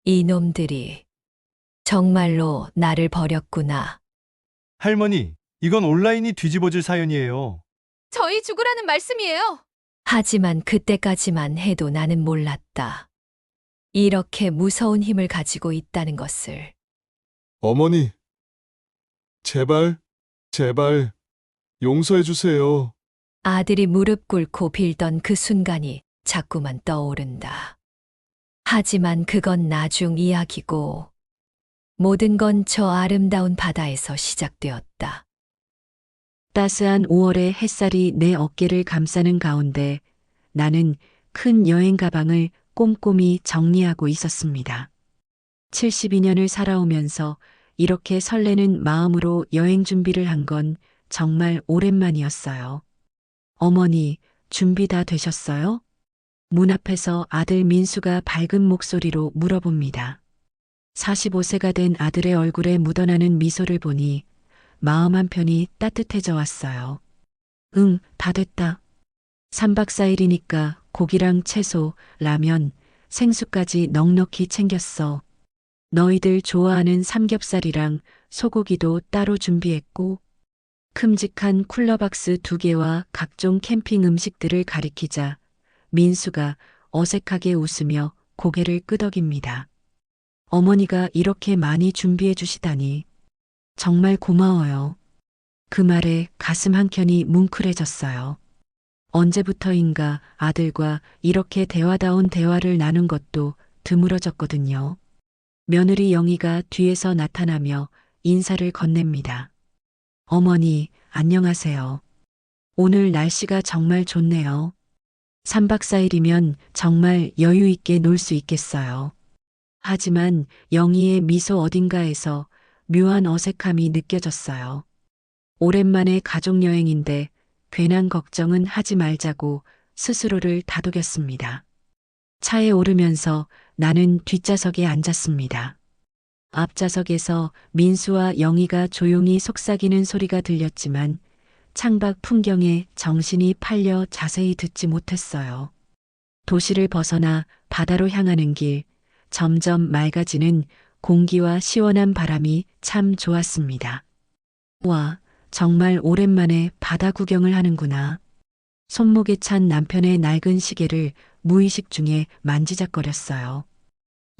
이놈들이 정말로 나를 버렸구나. 할머니, 이건 온라인이 뒤집어질 사연이에요. 저희 죽으라는 말씀이에요. 하지만 그때까지만 해도 나는 몰랐다. 이렇게 무서운 힘을 가지고 있다는 것을. 어머니, 제발, 제발, 용서해 주세요. 아들이 무릎 꿇고 빌던 그 순간이 자꾸만 떠오른다. 하지만 그건 나중 이야기고 모든 건 저 아름다운 바다에서 시작되었다. 따스한 5월의 햇살이 내 어깨를 감싸는 가운데 나는 큰 여행 가방을 꼼꼼히 정리하고 있었습니다. 72년을 살아오면서 이렇게 설레는 마음으로 여행 준비를 한 건 정말 오랜만이었어요. 어머니, 준비 다 되셨어요? 문 앞에서 아들 민수가 밝은 목소리로 물어봅니다. 45세가 된 아들의 얼굴에 묻어나는 미소를 보니 마음 한편이 따뜻해져 왔어요. 응, 다 됐다. 3박 4일이니까 고기랑 채소, 라면, 생수까지 넉넉히 챙겼어. 너희들 좋아하는 삼겹살이랑 소고기도 따로 준비했고, 큼직한 쿨러박스 2개와 각종 캠핑 음식들을 가리키자 민수가 어색하게 웃으며 고개를 끄덕입니다. 어머니가 이렇게 많이 준비해 주시다니 정말 고마워요. 그 말에 가슴 한켠이 뭉클해졌어요. 언제부터인가 아들과 이렇게 대화다운 대화를 나눈 것도 드물어졌거든요. 며느리 영희가 뒤에서 나타나며 인사를 건넵니다. 어머니, 안녕하세요. 오늘 날씨가 정말 좋네요. 3박 4일이면 정말 여유 있게 놀 수 있겠어요. 하지만 영희의 미소 어딘가에서 묘한 어색함이 느껴졌어요. 오랜만에 가족여행인데 괜한 걱정은 하지 말자고 스스로를 다독였습니다. 차에 오르면서 나는 뒷좌석에 앉았습니다. 앞좌석에서 민수와 영희가 조용히 속삭이는 소리가 들렸지만 창밖 풍경에 정신이 팔려 자세히 듣지 못했어요. 도시를 벗어나 바다로 향하는 길, 점점 맑아지는 공기와 시원한 바람이 참 좋았습니다. 와, 정말 오랜만에 바다 구경을 하는구나. 손목에 찬 남편의 낡은 시계를 무의식 중에 만지작거렸어요.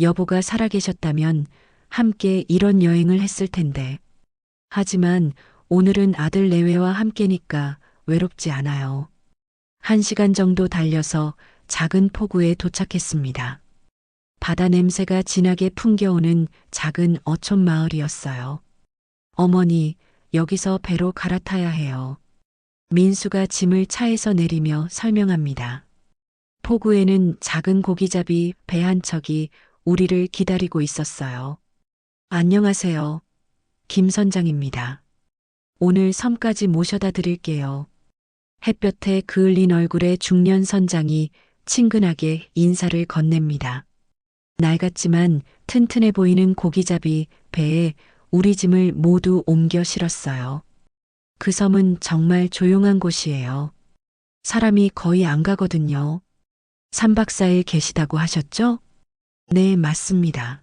여보가 살아계셨다면 함께 이런 여행을 했을 텐데. 하지만 오늘은 아들 내외와 함께니까 외롭지 않아요. 1시간 정도 달려서 작은 포구에 도착했습니다. 바다 냄새가 진하게 풍겨오는 작은 어촌 마을이었어요. 어머니, 여기서 배로 갈아타야 해요. 민수가 짐을 차에서 내리며 설명합니다. 포구에는 작은 고기잡이 배 한 척이 우리를 기다리고 있었어요. 안녕하세요. 김 선장입니다. 오늘 섬까지 모셔다 드릴게요. 햇볕에 그을린 얼굴의 중년 선장이 친근하게 인사를 건넵니다. 낡았지만 튼튼해 보이는 고기잡이 배에 우리 짐을 모두 옮겨 실었어요. 그 섬은 정말 조용한 곳이에요. 사람이 거의 안 가거든요. 3박 4일 계시다고 하셨죠? 네, 맞습니다.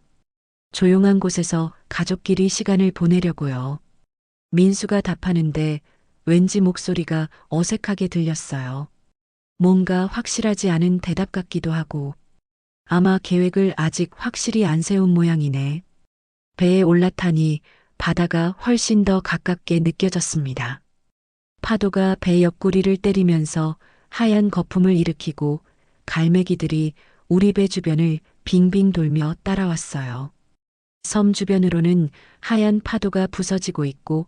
조용한 곳에서 가족끼리 시간을 보내려고요. 민수가 답하는데 왠지 목소리가 어색하게 들렸어요. 뭔가 확실하지 않은 대답 같기도 하고 아마 계획을 아직 확실히 안 세운 모양이네. 배에 올라타니 바다가 훨씬 더 가깝게 느껴졌습니다. 파도가 배 옆구리를 때리면서 하얀 거품을 일으키고 갈매기들이 우리 배 주변을 빙빙 돌며 따라왔어요. 섬 주변으로는 하얀 파도가 부서지고 있고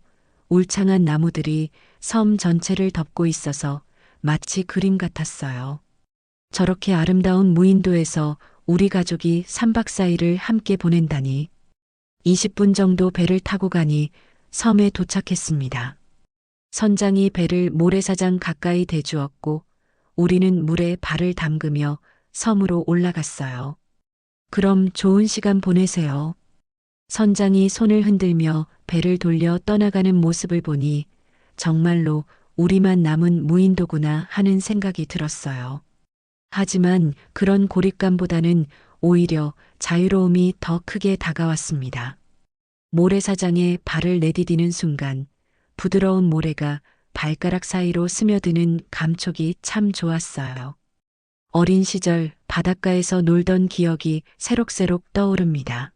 울창한 나무들이 섬 전체를 덮고 있어서 마치 그림 같았어요. 저렇게 아름다운 무인도에서 우리 가족이 3박 4일을 함께 보낸다니. 20분 정도 배를 타고 가니 섬에 도착했습니다. 선장이 배를 모래사장 가까이 대주었고 우리는 물에 발을 담그며 섬으로 올라갔어요. 그럼 좋은 시간 보내세요. 선장이 손을 흔들며 배를 돌려 떠나가는 모습을 보니 정말로 우리만 남은 무인도구나 하는 생각이 들었어요. 하지만 그런 고립감보다는 오히려 자유로움이 더 크게 다가왔습니다. 모래사장에 발을 내디디는 순간 부드러운 모래가 발가락 사이로 스며드는 감촉이 참 좋았어요. 어린 시절 바닷가에서 놀던 기억이 새록새록 떠오릅니다.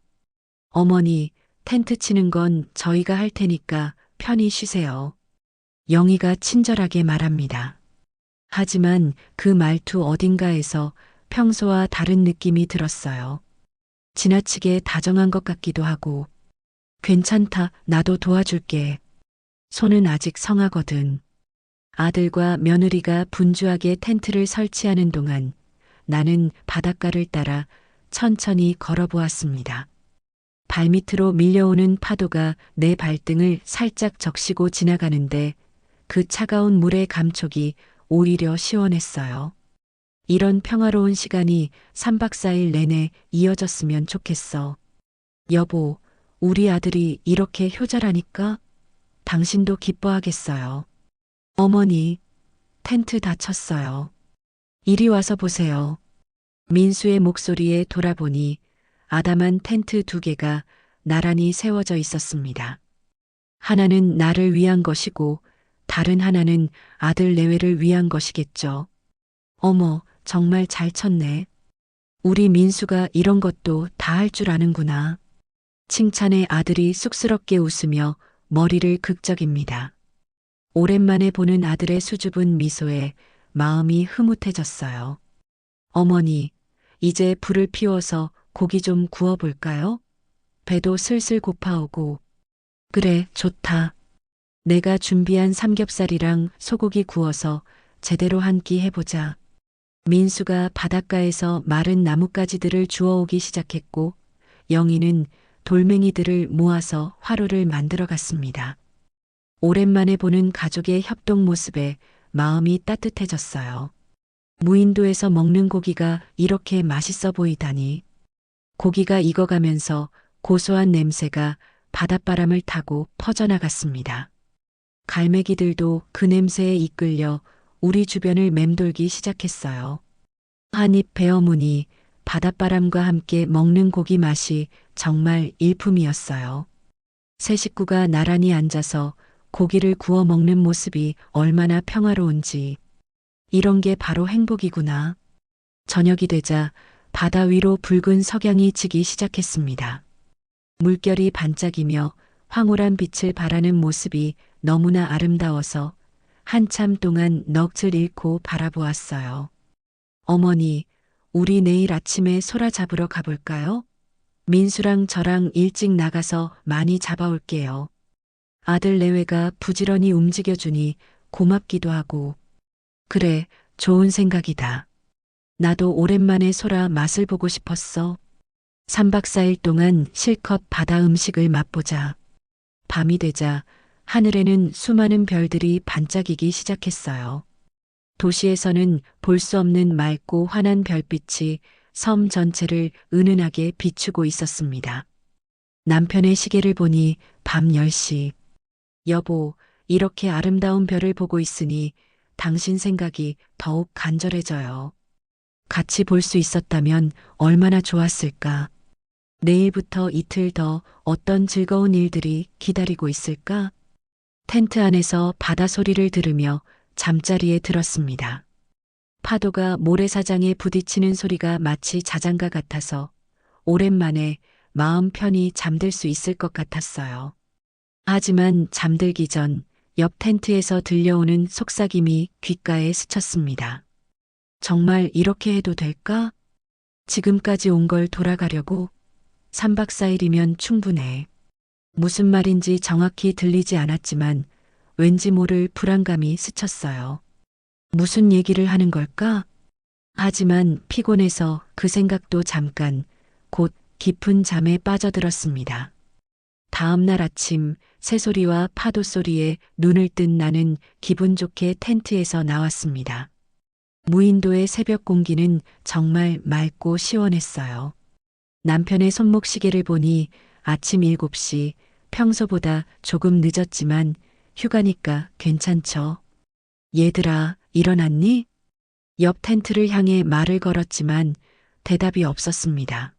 어머니, 텐트 치는 건 저희가 할 테니까 편히 쉬세요. 영희가 친절하게 말합니다. 하지만 그 말투 어딘가에서 평소와 다른 느낌이 들었어요. 지나치게 다정한 것 같기도 하고, 괜찮다, 나도 도와줄게. 손은 아직 성하거든. 아들과 며느리가 분주하게 텐트를 설치하는 동안 나는 바닷가를 따라 천천히 걸어보았습니다. 발밑으로 밀려오는 파도가 내 발등을 살짝 적시고 지나가는데 그 차가운 물의 감촉이 오히려 시원했어요. 이런 평화로운 시간이 3박 4일 내내 이어졌으면 좋겠어. 여보, 우리 아들이 이렇게 효자라니까 당신도 기뻐하겠어요. 어머니, 텐트 다 쳤어요. 이리 와서 보세요. 민수의 목소리에 돌아보니 아담한 텐트 2개가 나란히 세워져 있었습니다. 하나는 나를 위한 것이고 다른 하나는 아들 내외를 위한 것이겠죠. 어머, 정말 잘 쳤네. 우리 민수가 이런 것도 다 할 줄 아는구나. 칭찬에 아들이 쑥스럽게 웃으며 머리를 극적입니다. 오랜만에 보는 아들의 수줍은 미소에 마음이 흐뭇해졌어요. 어머니, 이제 불을 피워서 고기 좀 구워볼까요? 배도 슬슬 고파오고. 그래, 좋다. 내가 준비한 삼겹살이랑 소고기 구워서 제대로 한 끼 해보자. 민수가 바닷가에서 마른 나뭇가지들을 주워오기 시작했고, 영희는 돌멩이들을 모아서 화로를 만들어 갔습니다. 오랜만에 보는 가족의 협동 모습에 마음이 따뜻해졌어요. 무인도에서 먹는 고기가 이렇게 맛있어 보이다니. 고기가 익어가면서 고소한 냄새가 바닷바람을 타고 퍼져나갔습니다. 갈매기들도 그 냄새에 이끌려 우리 주변을 맴돌기 시작했어요. 한입 베어무니 바닷바람과 함께 먹는 고기 맛이 정말 일품이었어요. 세 식구가 나란히 앉아서 고기를 구워 먹는 모습이 얼마나 평화로운지. 이런 게 바로 행복이구나. 저녁이 되자 바다 위로 붉은 석양이 지기 시작했습니다. 물결이 반짝이며 황홀한 빛을 발하는 모습이 너무나 아름다워서 한참 동안 넋을 잃고 바라보았어요. 어머니, 우리 내일 아침에 소라 잡으러 가볼까요? 민수랑 저랑 일찍 나가서 많이 잡아올게요. 아들 내외가 부지런히 움직여주니 고맙기도 하고. 그래, 좋은 생각이다. 나도 오랜만에 소라 맛을 보고 싶었어. 3박 4일 동안 실컷 바다 음식을 맛보자. 밤이 되자 하늘에는 수많은 별들이 반짝이기 시작했어요. 도시에서는 볼 수 없는 맑고 환한 별빛이 섬 전체를 은은하게 비추고 있었습니다. 남편의 시계를 보니 밤 10시. 여보, 이렇게 아름다운 별을 보고 있으니 당신 생각이 더욱 간절해져요. 같이 볼 수 있었다면 얼마나 좋았을까. 내일부터 이틀 더 어떤 즐거운 일들이 기다리고 있을까? 텐트 안에서 바다 소리를 들으며 잠자리에 들었습니다. 파도가 모래사장에 부딪히는 소리가 마치 자장가 같아서 오랜만에 마음 편히 잠들 수 있을 것 같았어요. 하지만 잠들기 전 옆 텐트에서 들려오는 속삭임이 귓가에 스쳤습니다. 정말 이렇게 해도 될까? 지금까지 온 걸 돌아가려고? 3박 4일이면 충분해. 무슨 말인지 정확히 들리지 않았지만 왠지 모를 불안감이 스쳤어요. 무슨 얘기를 하는 걸까? 하지만 피곤해서 그 생각도 잠깐 곧 깊은 잠에 빠져들었습니다. 다음 날 아침 새소리와 파도 소리에 눈을 뜬 나는 기분 좋게 텐트에서 나왔습니다. 무인도의 새벽 공기는 정말 맑고 시원했어요. 남편의 손목 시계를 보니 아침 7시, 평소보다 조금 늦었지만 휴가니까 괜찮죠. 얘들아, 일어났니? 옆 텐트를 향해 말을 걸었지만 대답이 없었습니다.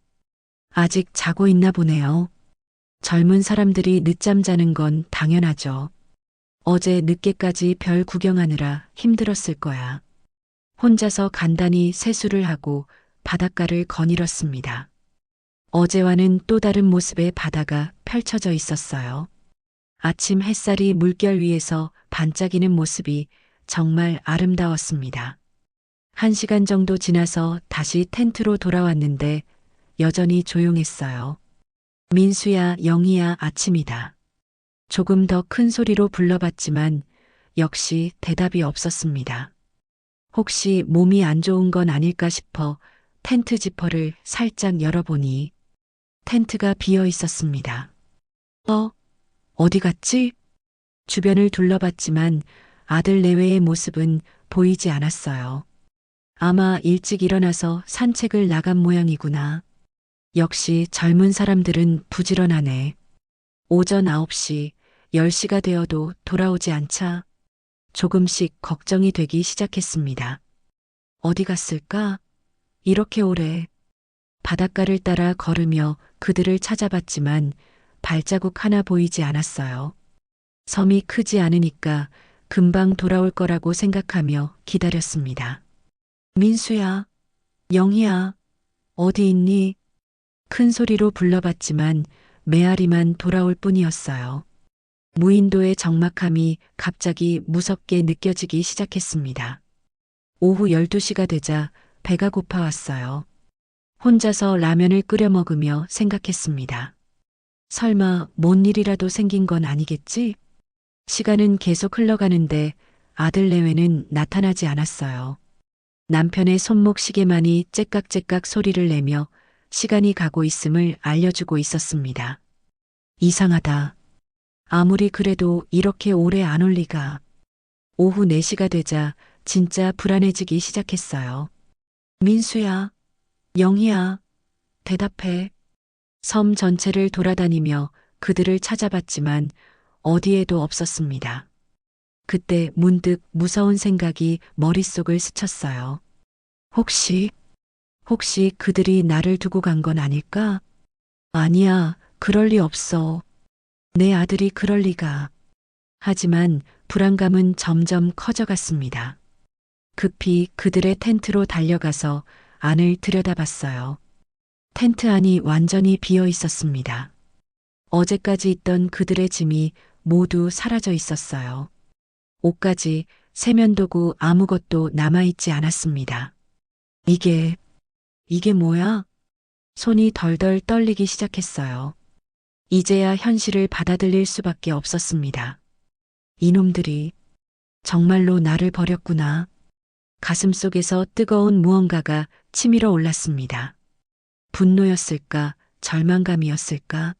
아직 자고 있나 보네요. 젊은 사람들이 늦잠 자는 건 당연하죠. 어제 늦게까지 별 구경하느라 힘들었을 거야. 혼자서 간단히 세수를 하고 바닷가를 거닐었습니다. 어제와는 또 다른 모습의 바다가 펼쳐져 있었어요. 아침 햇살이 물결 위에서 반짝이는 모습이 정말 아름다웠습니다. 1시간 정도 지나서 다시 텐트로 돌아왔는데 여전히 조용했어요. 민수야, 영희야, 아침이다. 조금 더 큰 소리로 불러봤지만 역시 대답이 없었습니다. 혹시 몸이 안 좋은 건 아닐까 싶어 텐트 지퍼를 살짝 열어보니 텐트가 비어 있었습니다. 어디 갔지? 주변을 둘러봤지만 아들 내외의 모습은 보이지 않았어요. 아마 일찍 일어나서 산책을 나간 모양이구나. 역시 젊은 사람들은 부지런하네. 오전 9시, 10시가 되어도 돌아오지 않자 조금씩 걱정이 되기 시작했습니다. 어디 갔을까? 이렇게 오래. 바닷가를 따라 걸으며 그들을 찾아봤지만 발자국 하나 보이지 않았어요. 섬이 크지 않으니까 금방 돌아올 거라고 생각하며 기다렸습니다. 민수야, 영희야, 어디 있니? 큰 소리로 불러봤지만 메아리만 돌아올 뿐이었어요. 무인도의 적막함이 갑자기 무섭게 느껴지기 시작했습니다. 오후 12시가 되자 배가 고파왔어요. 혼자서 라면을 끓여 먹으며 생각했습니다. 설마 뭔 일이라도 생긴 건 아니겠지? 시간은 계속 흘러가는데 아들 내외는 나타나지 않았어요. 남편의 손목 시계만이 째깍째깍 소리를 내며 시간이 가고 있음을 알려주고 있었습니다. 이상하다. 아무리 그래도 이렇게 오래 안 올 리가. 오후 4시가 되자 진짜 불안해지기 시작했어요. 민수야, 영희야, 대답해. 섬 전체를 돌아다니며 그들을 찾아봤지만 어디에도 없었습니다. 그때 문득 무서운 생각이 머릿속을 스쳤어요. 혹시 그들이 나를 두고 간 건 아닐까? 아니야, 그럴 리 없어. 내 아들이 그럴 리가. 하지만 불안감은 점점 커져갔습니다. 급히 그들의 텐트로 달려가서 안을 들여다봤어요. 텐트 안이 완전히 비어 있었습니다. 어제까지 있던 그들의 짐이 모두 사라져 있었어요. 옷까지, 세면도구 아무것도 남아있지 않았습니다. 이게 뭐야? 손이 덜덜 떨리기 시작했어요. 이제야 현실을 받아들일 수밖에 없었습니다. 이놈들이 정말로 나를 버렸구나. 가슴속에서 뜨거운 무언가가 치밀어 올랐습니다. 분노였을까? 절망감이었을까?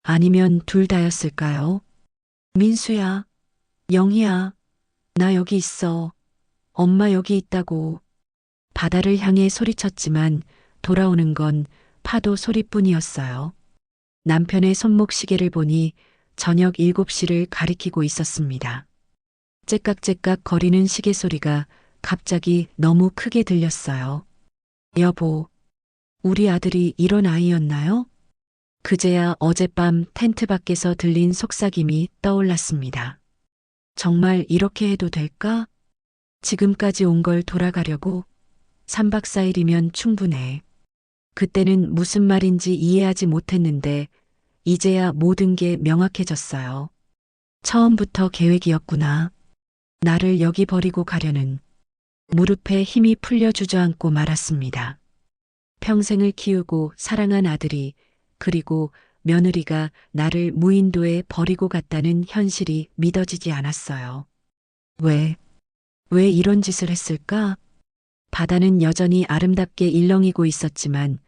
아니면 둘 다였을까요? 민수야, 영희야, 나 여기 있어. 엄마 여기 있다고. 바다를 향해 소리쳤지만 돌아오는 건 파도 소리뿐이었어요. 남편의 손목 시계를 보니 저녁 7시를 가리키고 있었습니다. 째깍째깍 거리는 시계 소리가 갑자기 너무 크게 들렸어요. 여보, 우리 아들이 이런 아이였나요? 그제야 어젯밤 텐트 밖에서 들린 속삭임이 떠올랐습니다. 정말 이렇게 해도 될까? 지금까지 온 걸 돌아가려고? 3박 4일이면 충분해. 그때는 무슨 말인지 이해하지 못했는데 이제야 모든 게 명확해졌어요. 처음부터 계획이었구나. 나를 여기 버리고 가려는. 무릎에 힘이 풀려 주저앉고 말았습니다. 평생을 키우고 사랑한 아들이 그리고 며느리가 나를 무인도에 버리고 갔다는 현실이 믿어지지 않았어요. 왜 이런 짓을 했을까? 바다는 여전히 아름답게 일렁이고 있었지만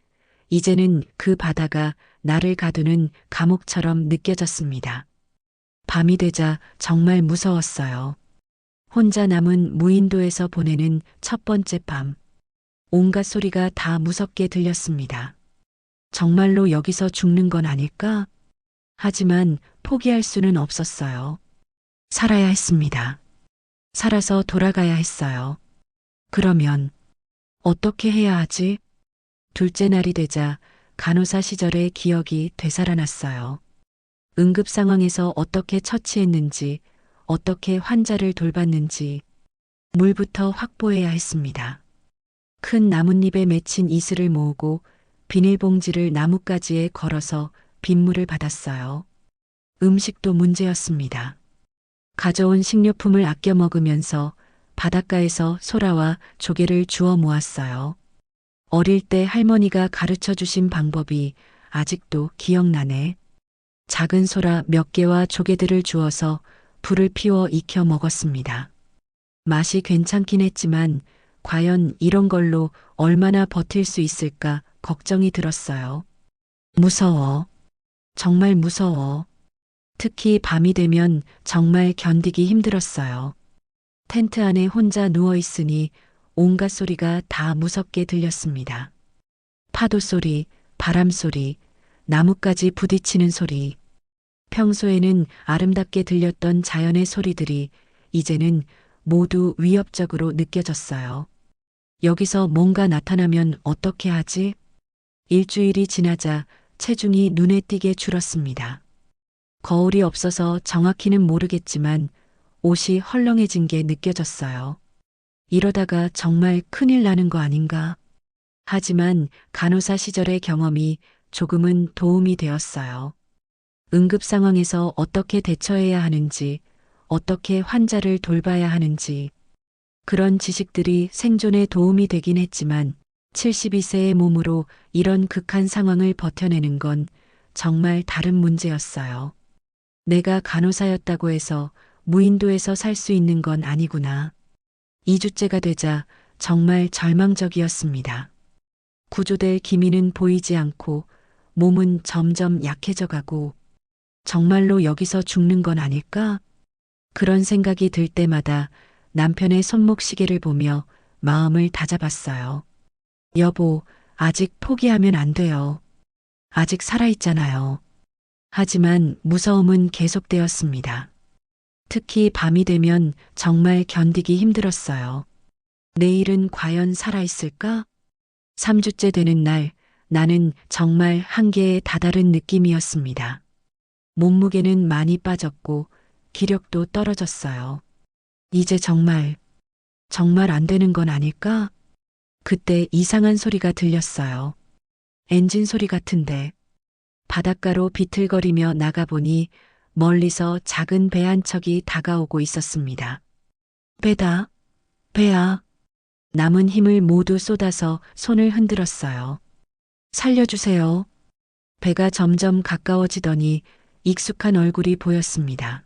이제는 그 바다가 나를 가두는 감옥처럼 느껴졌습니다. 밤이 되자 정말 무서웠어요. 혼자 남은 무인도에서 보내는 첫 번째 밤. 온갖 소리가 다 무섭게 들렸습니다. 정말로 여기서 죽는 건 아닐까? 하지만 포기할 수는 없었어요. 살아야 했습니다. 살아서 돌아가야 했어요. 그러면 어떻게 해야 하지? 둘째 날이 되자 간호사 시절의 기억이 되살아났어요. 응급 상황에서 어떻게 처치했는지, 어떻게 환자를 돌봤는지, 물부터 확보해야 했습니다. 큰 나뭇잎에 맺힌 이슬을 모으고 비닐봉지를 나뭇가지에 걸어서 빗물을 받았어요. 음식도 문제였습니다. 가져온 식료품을 아껴 먹으면서 바닷가에서 소라와 조개를 주워 모았어요. 어릴 때 할머니가 가르쳐 주신 방법이 아직도 기억나네. 작은 소라 몇 개와 조개들을 주워서 불을 피워 익혀 먹었습니다. 맛이 괜찮긴 했지만 과연 이런 걸로 얼마나 버틸 수 있을까 걱정이 들었어요. 무서워. 정말 무서워. 특히 밤이 되면 정말 견디기 힘들었어요. 텐트 안에 혼자 누워 있으니 온갖 소리가 다 무섭게 들렸습니다. 파도 소리, 바람 소리, 나뭇가지 부딪히는 소리. 평소에는 아름답게 들렸던 자연의 소리들이 이제는 모두 위협적으로 느껴졌어요. 여기서 뭔가 나타나면 어떻게 하지? 일주일이 지나자 체중이 눈에 띄게 줄었습니다. 거울이 없어서 정확히는 모르겠지만 옷이 헐렁해진 게 느껴졌어요. 이러다가 정말 큰일 나는 거 아닌가? 하지만 간호사 시절의 경험이 조금은 도움이 되었어요. 응급 상황에서 어떻게 대처해야 하는지, 어떻게 환자를 돌봐야 하는지, 그런 지식들이 생존에 도움이 되긴 했지만 72세의 몸으로 이런 극한 상황을 버텨내는 건 정말 다른 문제였어요. 내가 간호사였다고 해서 무인도에서 살 수 있는 건 아니구나. 2주째가 되자 정말 절망적이었습니다. 구조될 기미는 보이지 않고 몸은 점점 약해져 가고 정말로 여기서 죽는 건 아닐까? 그런 생각이 들 때마다 남편의 손목시계를 보며 마음을 다잡았어요. 여보, 아직 포기하면 안 돼요. 아직 살아있잖아요. 하지만 무서움은 계속되었습니다. 특히 밤이 되면 정말 견디기 힘들었어요. 내일은 과연 살아있을까? 3주째 되는 날, 나는 정말 한계에 다다른 느낌이었습니다. 몸무게는 많이 빠졌고 기력도 떨어졌어요. 이제 정말 안 되는 건 아닐까? 그때 이상한 소리가 들렸어요. 엔진 소리 같은데. 바닷가로 비틀거리며 나가보니 멀리서 작은 배 한 척이 다가오고 있었습니다. 배다. 배야. 남은 힘을 모두 쏟아서 손을 흔들었어요. 살려주세요. 배가 점점 가까워지더니 익숙한 얼굴이 보였습니다.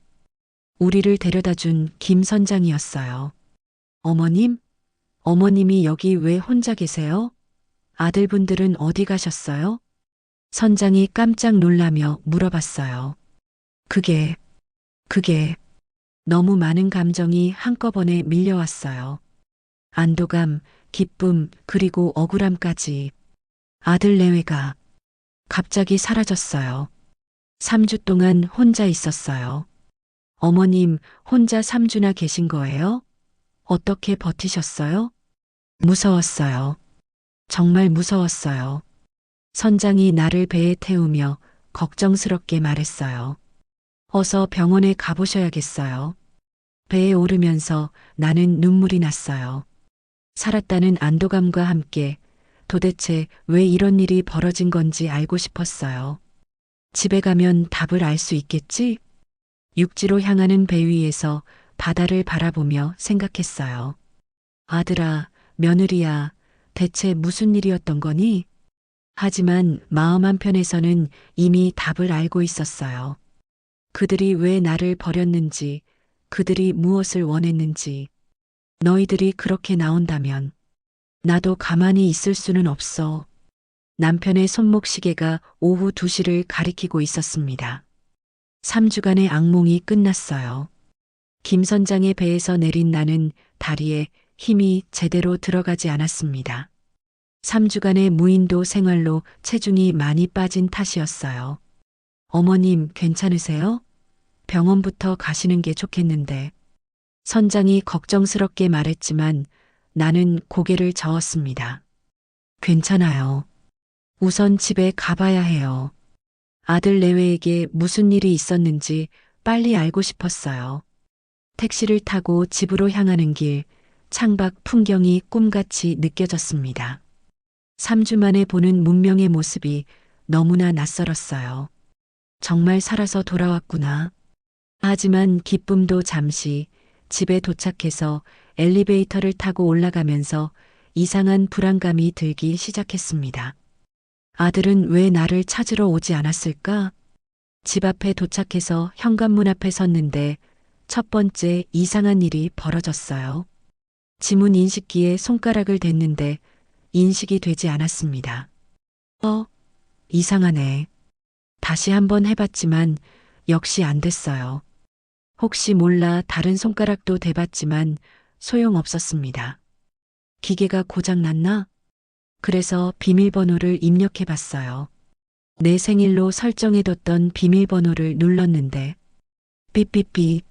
우리를 데려다 준 김 선장이었어요. 어머님? 어머님이 여기 왜 혼자 계세요? 아들분들은 어디 가셨어요? 선장이 깜짝 놀라며 물어봤어요. 그게 너무 많은 감정이 한꺼번에 밀려왔어요. 안도감, 기쁨, 그리고 억울함까지. 아들 내외가 갑자기 사라졌어요. 3주 동안 혼자 있었어요. 어머님 혼자 3주나 계신 거예요? 어떻게 버티셨어요? 무서웠어요. 정말 무서웠어요. 선장이 나를 배에 태우며 걱정스럽게 말했어요. 어서 병원에 가보셔야겠어요. 배에 오르면서 나는 눈물이 났어요. 살았다는 안도감과 함께 도대체 왜 이런 일이 벌어진 건지 알고 싶었어요. 집에 가면 답을 알 수 있겠지? 육지로 향하는 배 위에서 바다를 바라보며 생각했어요. 아들아, 며느리야, 대체 무슨 일이었던 거니? 하지만 마음 한편에서는 이미 답을 알고 있었어요. 그들이 왜 나를 버렸는지, 그들이 무엇을 원했는지. 너희들이 그렇게 나온다면 나도 가만히 있을 수는 없어. 남편의 손목시계가 오후 2시를 가리키고 있었습니다. 3주간의 악몽이 끝났어요. 김 선장의 배에서 내린 나는 다리에 힘이 제대로 들어가지 않았습니다. 3주간의 무인도 생활로 체중이 많이 빠진 탓이었어요. 어머님 괜찮으세요? 병원부터 가시는 게 좋겠는데. 선장이 걱정스럽게 말했지만 나는 고개를 저었습니다. 괜찮아요. 우선 집에 가봐야 해요. 아들 내외에게 무슨 일이 있었는지 빨리 알고 싶었어요. 택시를 타고 집으로 향하는 길, 창밖 풍경이 꿈같이 느껴졌습니다. 3주 만에 보는 문명의 모습이 너무나 낯설었어요. 정말 살아서 돌아왔구나. 하지만 기쁨도 잠시 집에 도착해서 엘리베이터를 타고 올라가면서 이상한 불안감이 들기 시작했습니다. 아들은 왜 나를 찾으러 오지 않았을까? 집 앞에 도착해서 현관문 앞에 섰는데 첫 번째 이상한 일이 벌어졌어요. 지문 인식기에 손가락을 댔는데 인식이 되지 않았습니다. 이상하네. 다시 한번 해봤지만 역시 안 됐어요. 혹시 몰라 다른 손가락도 대봤지만 소용없었습니다. 기계가 고장났나? 그래서 비밀번호를 입력해 봤어요. 내 생일로 설정해뒀던 비밀번호를 눌렀는데 삐삐삐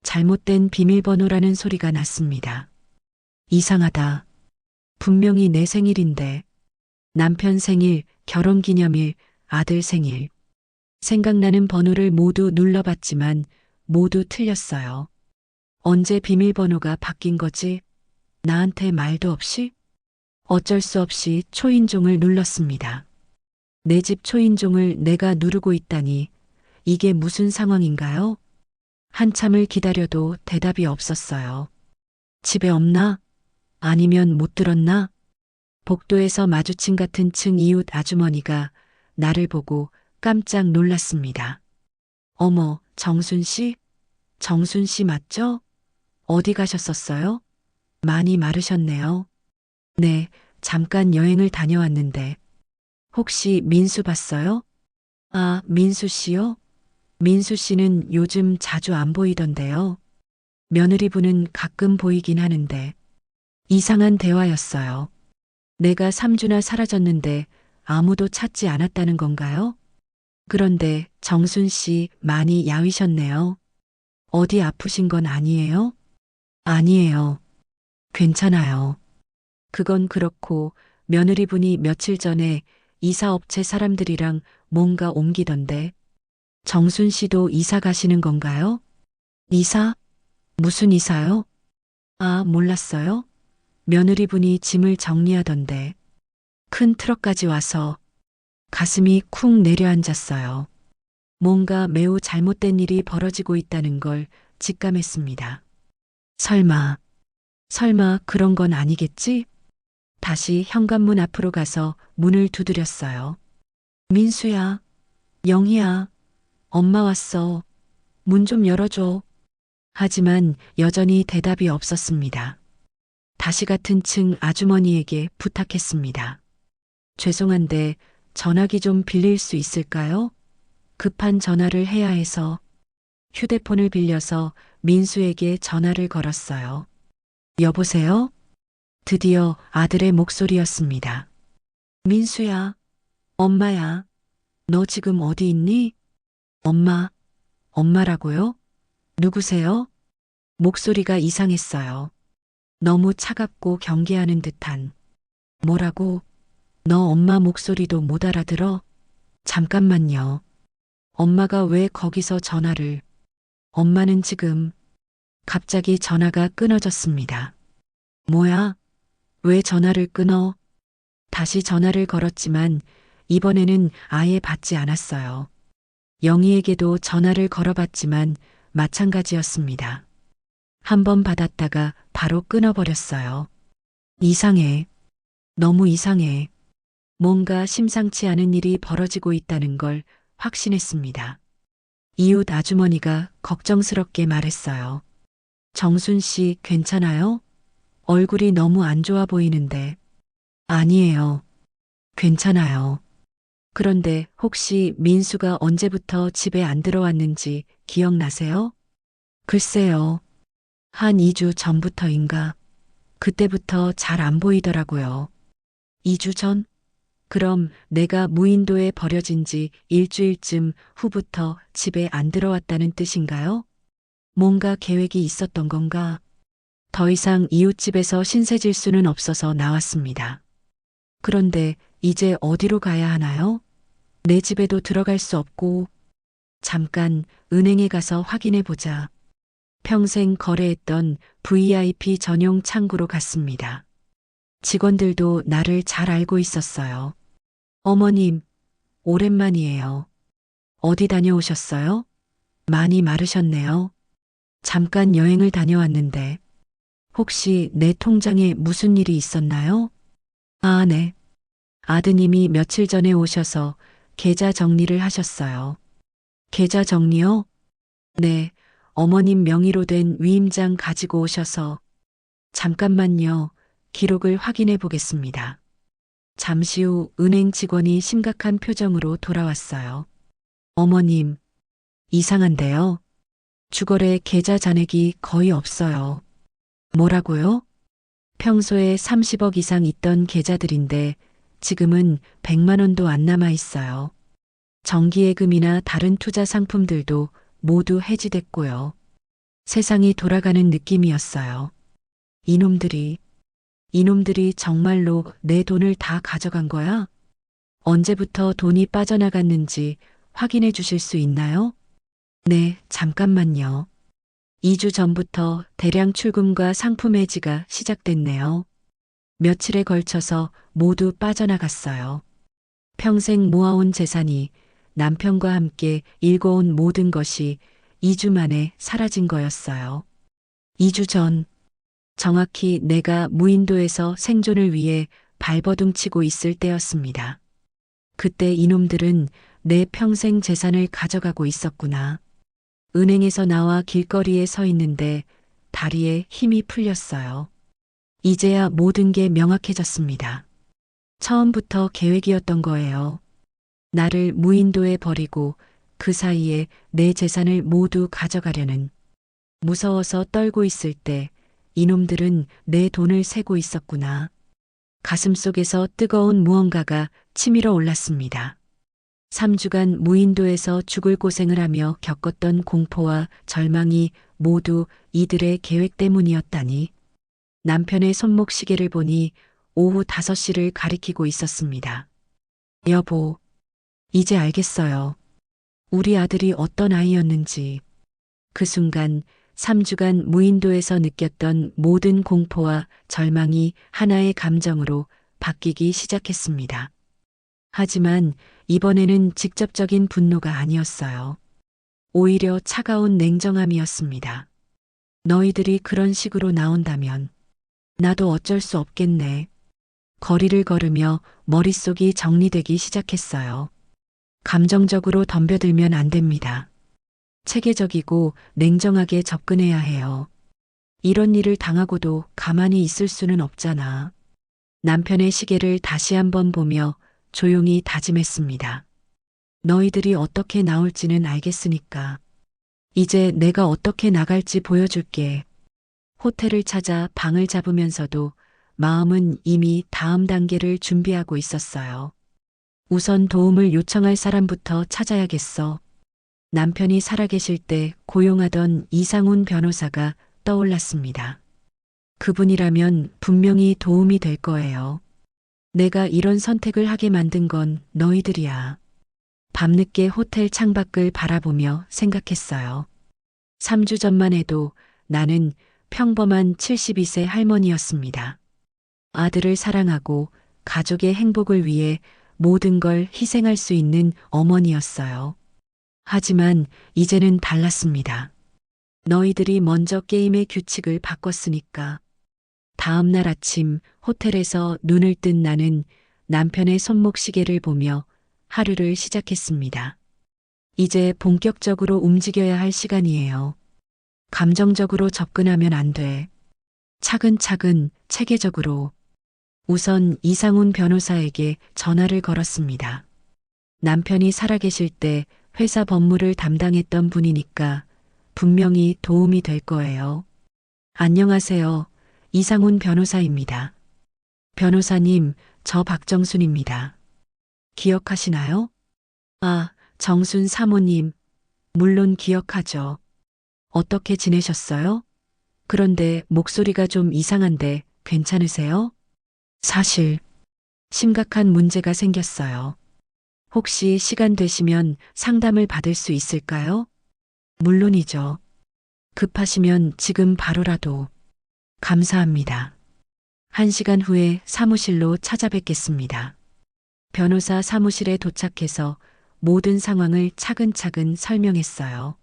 잘못된 비밀번호라는 소리가 났습니다. 이상하다. 분명히 내 생일인데 남편 생일, 결혼기념일, 아들 생일. 생각나는 번호를 모두 눌러봤지만 모두 틀렸어요. 언제 비밀번호가 바뀐 거지? 나한테 말도 없이? 어쩔 수 없이 초인종을 눌렀습니다. 내 집 초인종을 내가 누르고 있다니 이게 무슨 상황인가요? 한참을 기다려도 대답이 없었어요. 집에 없나? 아니면 못 들었나? 복도에서 마주친 같은 층 이웃 아주머니가 나를 보고 깜짝 놀랐습니다. 어머, 정순 씨? 정순 씨 맞죠? 어디 가셨었어요? 많이 마르셨네요. 네, 잠깐 여행을 다녀왔는데. 혹시 민수 봤어요? 아, 민수 씨요? 민수 씨는 요즘 자주 안 보이던데요. 며느리분은 가끔 보이긴 하는데. 이상한 대화였어요. 내가 3주나 사라졌는데 아무도 찾지 않았다는 건가요? 그런데 정순 씨 많이 야위셨네요. 어디 아프신 건 아니에요? 아니에요. 괜찮아요. 그건 그렇고 며느리분이 며칠 전에 이사업체 사람들이랑 뭔가 옮기던데. 정순 씨도 이사 가시는 건가요? 이사? 무슨 이사요? 아, 몰랐어요? 며느리분이 짐을 정리하던데. 큰 트럭까지 와서 가슴이 쿵 내려앉았어요. 뭔가 매우 잘못된 일이 벌어지고 있다는 걸 직감했습니다. 설마 그런 건 아니겠지? 다시 현관문 앞으로 가서 문을 두드렸어요. 민수야, 영희야, 엄마 왔어. 문 좀 열어줘. 하지만 여전히 대답이 없었습니다. 다시 같은 층 아주머니에게 부탁했습니다. 죄송한데 전화기 좀 빌릴 수 있을까요? 급한 전화를 해야 해서. 휴대폰을 빌려서 민수에게 전화를 걸었어요. 여보세요? 드디어 아들의 목소리였습니다. 민수야, 엄마야, 너 지금 어디 있니? 엄마라고요? 누구세요? 목소리가 이상했어요. 너무 차갑고 경계하는 듯한. 뭐라고? 너 엄마 목소리도 못 알아들어? 잠깐만요. 엄마가 왜 거기서 전화를? 엄마는 지금. 갑자기 전화가 끊어졌습니다. 뭐야? 왜 전화를 끊어? 다시 전화를 걸었지만 이번에는 아예 받지 않았어요. 영희에게도 전화를 걸어봤지만 마찬가지였습니다. 한 번 받았다가 바로 끊어버렸어요. 이상해. 너무 이상해. 뭔가 심상치 않은 일이 벌어지고 있다는 걸 확신했습니다. 이웃 아주머니가 걱정스럽게 말했어요. 정순 씨 괜찮아요? 얼굴이 너무 안 좋아 보이는데. 아니에요. 괜찮아요. 그런데 혹시 민수가 언제부터 집에 안 들어왔는지 기억나세요? 글쎄요. 한 2주 전부터인가. 그때부터 잘 안 보이더라고요. 2주 전? 그럼 내가 무인도에 버려진 지 일주일쯤 후부터 집에 안 들어왔다는 뜻인가요? 뭔가 계획이 있었던 건가? 더 이상 이웃집에서 신세질 수는 없어서 나왔습니다. 그런데 이제 어디로 가야 하나요? 내 집에도 들어갈 수 없고, 잠깐 은행에 가서 확인해 보자. 평생 거래했던 VIP 전용 창구로 갔습니다. 직원들도 나를 잘 알고 있었어요. 어머님, 오랜만이에요. 어디 다녀오셨어요? 많이 마르셨네요. 잠깐 여행을 다녀왔는데, 혹시 내 통장에 무슨 일이 있었나요? 아, 네. 아드님이 며칠 전에 오셔서 계좌 정리를 하셨어요. 계좌 정리요? 네, 어머님 명의로 된 위임장 가지고 오셔서 잠깐만요. 기록을 확인해 보겠습니다. 잠시 후 은행 직원이 심각한 표정으로 돌아왔어요. 어머님, 이상한데요? 주거래 계좌 잔액이 거의 없어요. 뭐라고요? 평소에 30억 이상 있던 계좌들인데 지금은 100만 원도 안 남아 있어요. 정기예금이나 다른 투자 상품들도 모두 해지됐고요. 세상이 돌아가는 느낌이었어요. 이놈들이 정말로 내 돈을 다 가져간 거야? 언제부터 돈이 빠져나갔는지 확인해 주실 수 있나요? 네, 잠깐만요. 2주 전부터 대량 출금과 상품 해지가 시작됐네요. 며칠에 걸쳐서 모두 빠져나갔어요. 평생 모아온 재산이 남편과 함께 일궈온 모든 것이 2주 만에 사라진 거였어요. 2주 전, 정확히 내가 무인도에서 생존을 위해 발버둥 치고 있을 때였습니다. 그때 이놈들은 내 평생 재산을 가져가고 있었구나. 은행에서 나와 길거리에 서 있는데 다리에 힘이 풀렸어요. 이제야 모든 게 명확해졌습니다. 처음부터 계획이었던 거예요. 나를 무인도에 버리고 그 사이에 내 재산을 모두 가져가려는. 무서워서 떨고 있을 때 이놈들은 내 돈을 세고 있었구나. 가슴속에서 뜨거운 무언가가 치밀어 올랐습니다. 3주간 무인도에서 죽을 고생을 하며 겪었던 공포와 절망이 모두 이들의 계획 때문이었다니. 남편의 손목 시계를 보니 오후 5시를 가리키고 있었습니다. 여보, 이제 알겠어요. 우리 아들이 어떤 아이였는지. 그 순간 3주간 무인도에서 느꼈던 모든 공포와 절망이 하나의 감정으로 바뀌기 시작했습니다. 하지만 이번에는 직접적인 분노가 아니었어요. 오히려 차가운 냉정함이었습니다. 너희들이 그런 식으로 나온다면 나도 어쩔 수 없겠네. 거리를 걸으며 머릿속이 정리되기 시작했어요. 감정적으로 덤벼들면 안 됩니다. 체계적이고 냉정하게 접근해야 해요. 이런 일을 당하고도 가만히 있을 수는 없잖아. 남편의 시계를 다시 한번 보며 조용히 다짐했습니다. 너희들이 어떻게 나올지는 알겠으니까. 이제 내가 어떻게 나갈지 보여줄게. 호텔을 찾아 방을 잡으면서도 마음은 이미 다음 단계를 준비하고 있었어요. 우선 도움을 요청할 사람부터 찾아야겠어. 남편이 살아계실 때 고용하던 이상훈 변호사가 떠올랐습니다. 그분이라면 분명히 도움이 될 거예요. 내가 이런 선택을 하게 만든 건 너희들이야. 밤늦게 호텔 창밖을 바라보며 생각했어요. 3주 전만 해도 나는 평범한 72세 할머니였습니다. 아들을 사랑하고 가족의 행복을 위해 모든 걸 희생할 수 있는 어머니였어요. 하지만 이제는 달랐습니다. 너희들이 먼저 게임의 규칙을 바꿨으니까. 다음 날 아침 호텔에서 눈을 뜬 나는 남편의 손목 시계를 보며 하루를 시작했습니다. 이제 본격적으로 움직여야 할 시간이에요. 감정적으로 접근하면 안 돼. 차근차근 체계적으로. 우선 이상훈 변호사에게 전화를 걸었습니다. 남편이 살아계실 때 회사 법무를 담당했던 분이니까 분명히 도움이 될 거예요. 안녕하세요. 이상훈 변호사입니다. 변호사님, 저 박정순입니다. 기억하시나요? 아, 정순 사모님. 물론 기억하죠. 어떻게 지내셨어요? 그런데 목소리가 좀 이상한데 괜찮으세요? 사실 심각한 문제가 생겼어요. 혹시 시간 되시면 상담을 받을 수 있을까요? 물론이죠. 급하시면 지금 바로라도. 감사합니다. 1시간 후에 사무실로 찾아뵙겠습니다. 변호사 사무실에 도착해서 모든 상황을 차근차근 설명했어요.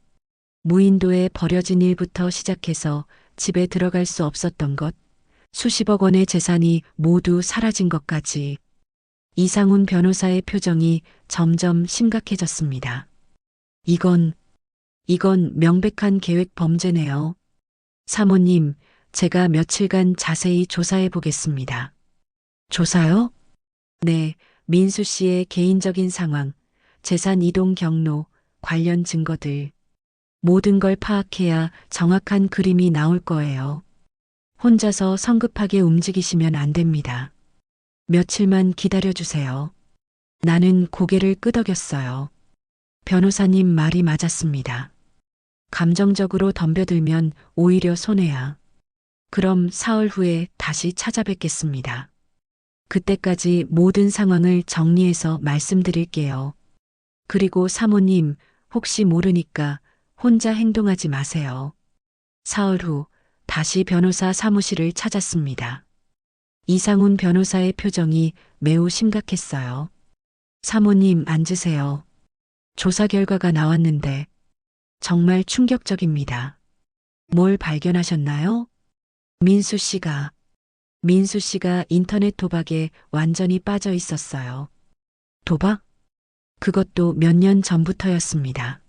무인도에 버려진 일부터 시작해서 집에 들어갈 수 없었던 것, 수십억 원의 재산이 모두 사라진 것까지. 이상훈 변호사의 표정이 점점 심각해졌습니다. 이건 명백한 계획 범죄네요. 사모님, 제가 며칠간 자세히 조사해 보겠습니다. 조사요? 네, 민수 씨의 개인적인 상황, 재산 이동 경로, 관련 증거들. 모든 걸 파악해야 정확한 그림이 나올 거예요. 혼자서 성급하게 움직이시면 안 됩니다. 며칠만 기다려 주세요. 나는 고개를 끄덕였어요. 변호사님 말이 맞았습니다. 감정적으로 덤벼들면 오히려 손해야. 그럼 사흘 후에 다시 찾아뵙겠습니다. 그때까지 모든 상황을 정리해서 말씀드릴게요. 그리고 사모님, 혹시 모르니까 혼자 행동하지 마세요. 사흘 후 다시 변호사 사무실을 찾았습니다. 이상훈 변호사의 표정이 매우 심각했어요. 사모님, 앉으세요. 조사 결과가 나왔는데 정말 충격적입니다. 뭘 발견하셨나요? 민수 씨가 인터넷 도박에 완전히 빠져 있었어요. 도박? 그것도 몇 년 전부터였습니다.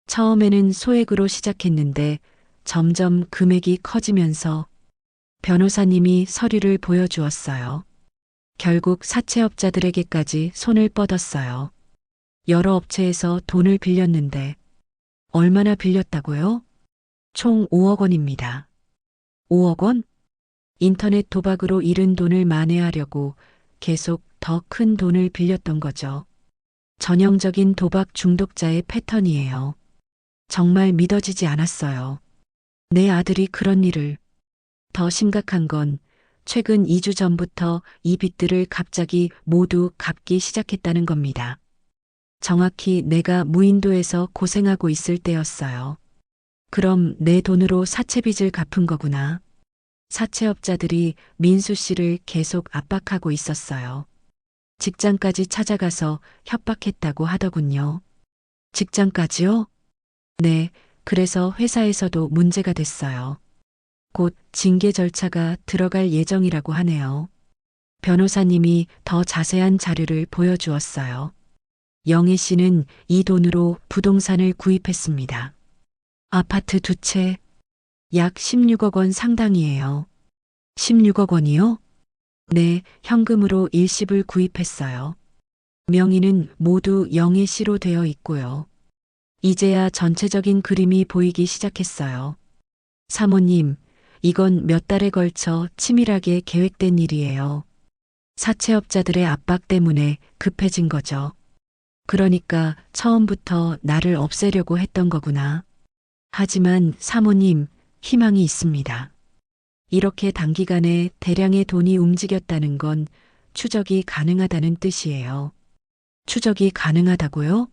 처음에는 소액으로 시작했는데 점점 금액이 커지면서 변호사님이 서류를 보여주었어요. 결국 사채업자들에게까지 손을 뻗었어요. 여러 업체에서 돈을 빌렸는데 얼마나 빌렸다고요? 총 5억 원입니다. 5억 원? 인터넷 도박으로 잃은 돈을 만회하려고 계속 더 큰 돈을 빌렸던 거죠. 전형적인 도박 중독자의 패턴이에요. 정말 믿어지지 않았어요. 내 아들이 그런 일을. 더 심각한 건 최근 2주 전부터 이 빚들을 갑자기 모두 갚기 시작했다는 겁니다. 정확히 내가 무인도에서 고생하고 있을 때였어요. 그럼 내 돈으로 사채빚을 갚은 거구나. 사채업자들이 민수 씨를 계속 압박하고 있었어요. 직장까지 찾아가서 협박했다고 하더군요. 직장까지요? 네, 그래서 회사에서도 문제가 됐어요. 곧 징계 절차가 들어갈 예정이라고 하네요. 변호사님이 더 자세한 자료를 보여주었어요. 영애 씨는 이 돈으로 부동산을 구입했습니다. 아파트 2채, 약 16억 원 상당이에요. 16억 원이요? 네, 현금으로 일시불 구입했어요. 명의는 모두 영애 씨로 되어 있고요. 이제야 전체적인 그림이 보이기 시작했어요. 사모님, 이건 몇 달에 걸쳐 치밀하게 계획된 일이에요. 사채업자들의 압박 때문에 급해진 거죠. 그러니까 처음부터 나를 없애려고 했던 거구나. 하지만 사모님, 희망이 있습니다. 이렇게 단기간에 대량의 돈이 움직였다는 건 추적이 가능하다는 뜻이에요. 추적이 가능하다고요?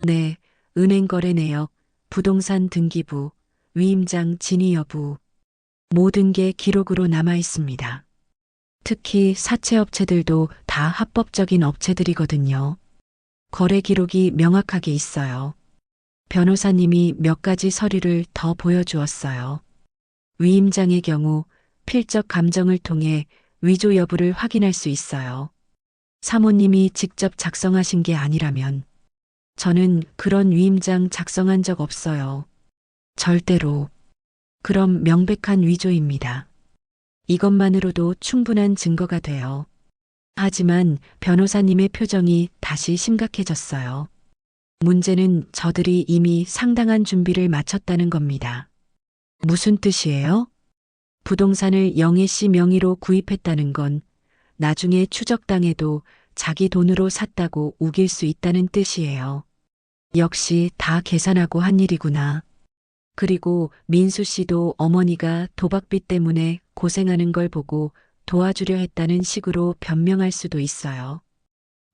네, 은행 거래 내역, 부동산 등기부, 위임장 진위 여부, 모든 게 기록으로 남아 있습니다. 특히 사채업체들도 다 합법적인 업체들이거든요. 거래 기록이 명확하게 있어요. 변호사님이 몇 가지 서류를 더 보여주었어요. 위임장의 경우 필적 감정을 통해 위조 여부를 확인할 수 있어요. 사모님이 직접 작성하신 게 아니라면 저는 그런 위임장 작성한 적 없어요. 절대로. 그럼 명백한 위조입니다. 이것만으로도 충분한 증거가 돼요. 하지만 변호사님의 표정이 다시 심각해졌어요. 문제는 저들이 이미 상당한 준비를 마쳤다는 겁니다. 무슨 뜻이에요? 부동산을 영애 씨 명의로 구입했다는 건 나중에 추적당해도 자기 돈으로 샀다고 우길 수 있다는 뜻이에요. 역시 다 계산하고 한 일이구나. 그리고 민수 씨도 어머니가 도박빚 때문에 고생하는 걸 보고 도와주려 했다는 식으로 변명할 수도 있어요.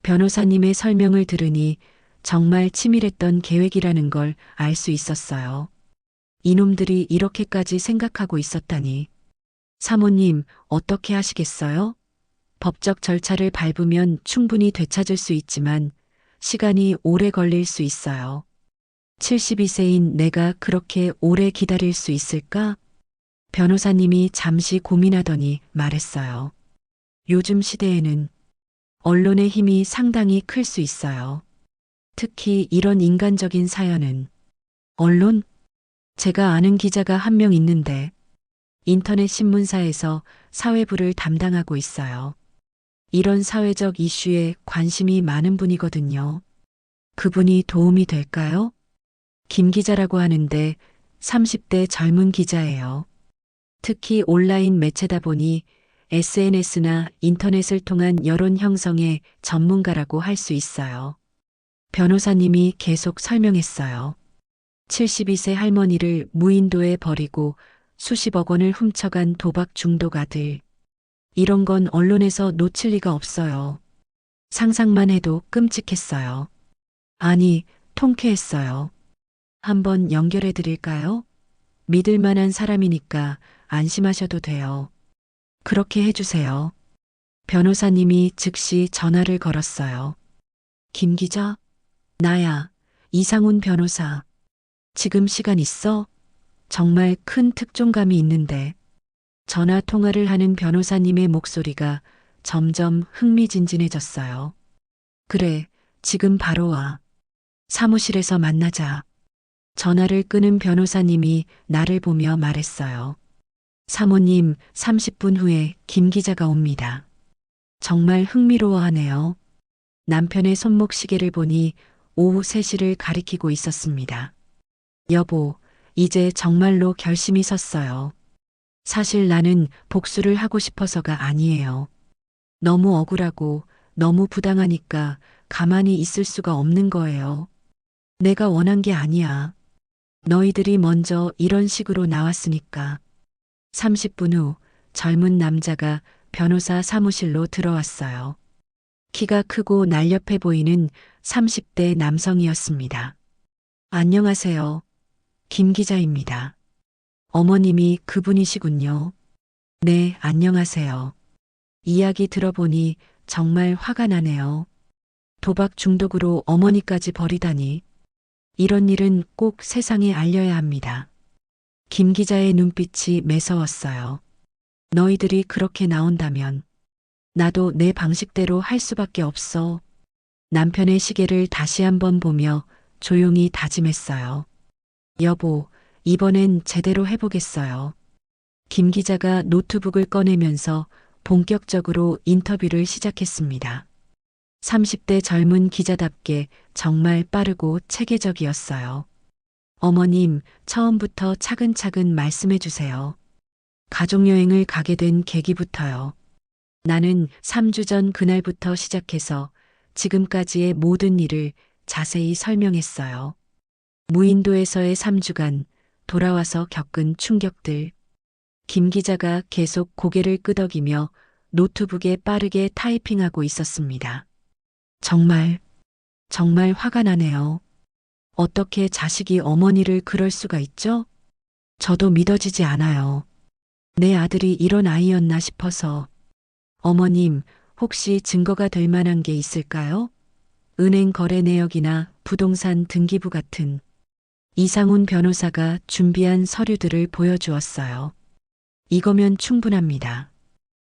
변호사님의 설명을 들으니 정말 치밀했던 계획이라는 걸 알 수 있었어요. 이놈들이 이렇게까지 생각하고 있었다니. 사모님, 어떻게 하시겠어요? 법적 절차를 밟으면 충분히 되찾을 수 있지만 시간이 오래 걸릴 수 있어요. 72세인 내가 그렇게 오래 기다릴 수 있을까? 변호사님이 잠시 고민하더니 말했어요. 요즘 시대에는 언론의 힘이 상당히 클 수 있어요. 특히 이런 인간적인 사연은. 언론? 제가 아는 기자가 한 명 있는데 인터넷 신문사에서 사회부를 담당하고 있어요. 이런 사회적 이슈에 관심이 많은 분이거든요. 그분이 도움이 될까요? 김 기자라고 하는데 30대 젊은 기자예요. 특히 온라인 매체다 보니 SNS나 인터넷을 통한 여론 형성의 전문가라고 할 수 있어요. 변호사님이 계속 설명했어요. 72세 할머니를 무인도에 버리고 수십억 원을 훔쳐간 도박 중독 아들. 이런 건 언론에서 놓칠 리가 없어요. 상상만 해도 끔찍했어요. 아니, 통쾌했어요. 한번 연결해 드릴까요? 믿을 만한 사람이니까 안심하셔도 돼요. 그렇게 해주세요. 변호사님이 즉시 전화를 걸었어요. 김 기자? 나야, 이상훈 변호사. 지금 시간 있어? 정말 큰 특종감이 있는데. 전화 통화를 하는 변호사님의 목소리가 점점 흥미진진해졌어요. 그래, 지금 바로 와. 사무실에서 만나자. 전화를 끊은 변호사님이 나를 보며 말했어요. 사모님, 30분 후에 김 기자가 옵니다. 정말 흥미로워하네요. 남편의 손목 시계를 보니 오후 3시를 가리키고 있었습니다. 여보, 이제 정말로 결심이 섰어요. 사실 나는 복수를 하고 싶어서가 아니에요. 너무 억울하고 너무 부당하니까 가만히 있을 수가 없는 거예요. 내가 원한 게 아니야. 너희들이 먼저 이런 식으로 나왔으니까. 30분 후 젊은 남자가 변호사 사무실로 들어왔어요. 키가 크고 날렵해 보이는 30대 남성이었습니다. 안녕하세요. 김 기자입니다. 어머님이 그분이시군요. 네, 안녕하세요. 이야기 들어보니 정말 화가 나네요. 도박 중독으로 어머니까지 버리다니. 이런 일은 꼭 세상에 알려야 합니다. 김 기자의 눈빛이 매서웠어요. 너희들이 그렇게 나온다면 나도 내 방식대로 할 수밖에 없어. 남편의 시계를 다시 한번 보며 조용히 다짐했어요. 여보, 이번엔 제대로 해보겠어요. 김 기자가 노트북을 꺼내면서 본격적으로 인터뷰를 시작했습니다. 30대 젊은 기자답게 정말 빠르고 체계적이었어요. 어머님, 처음부터 차근차근 말씀해 주세요. 가족여행을 가게 된 계기부터요. 나는 3주 전 그날부터 시작해서 지금까지의 모든 일을 자세히 설명했어요. 무인도에서의 3주간 돌아와서 겪은 충격들. 김 기자가 계속 고개를 끄덕이며 노트북에 빠르게 타이핑하고 있었습니다. 정말 화가 나네요. 어떻게 자식이 어머니를 그럴 수가 있죠? 저도 믿어지지 않아요. 내 아들이 이런 아이였나 싶어서. 어머님, 혹시 증거가 될 만한 게 있을까요? 은행 거래 내역이나 부동산 등기부 같은. 이상훈 변호사가 준비한 서류들을 보여주었어요. 이거면 충분합니다.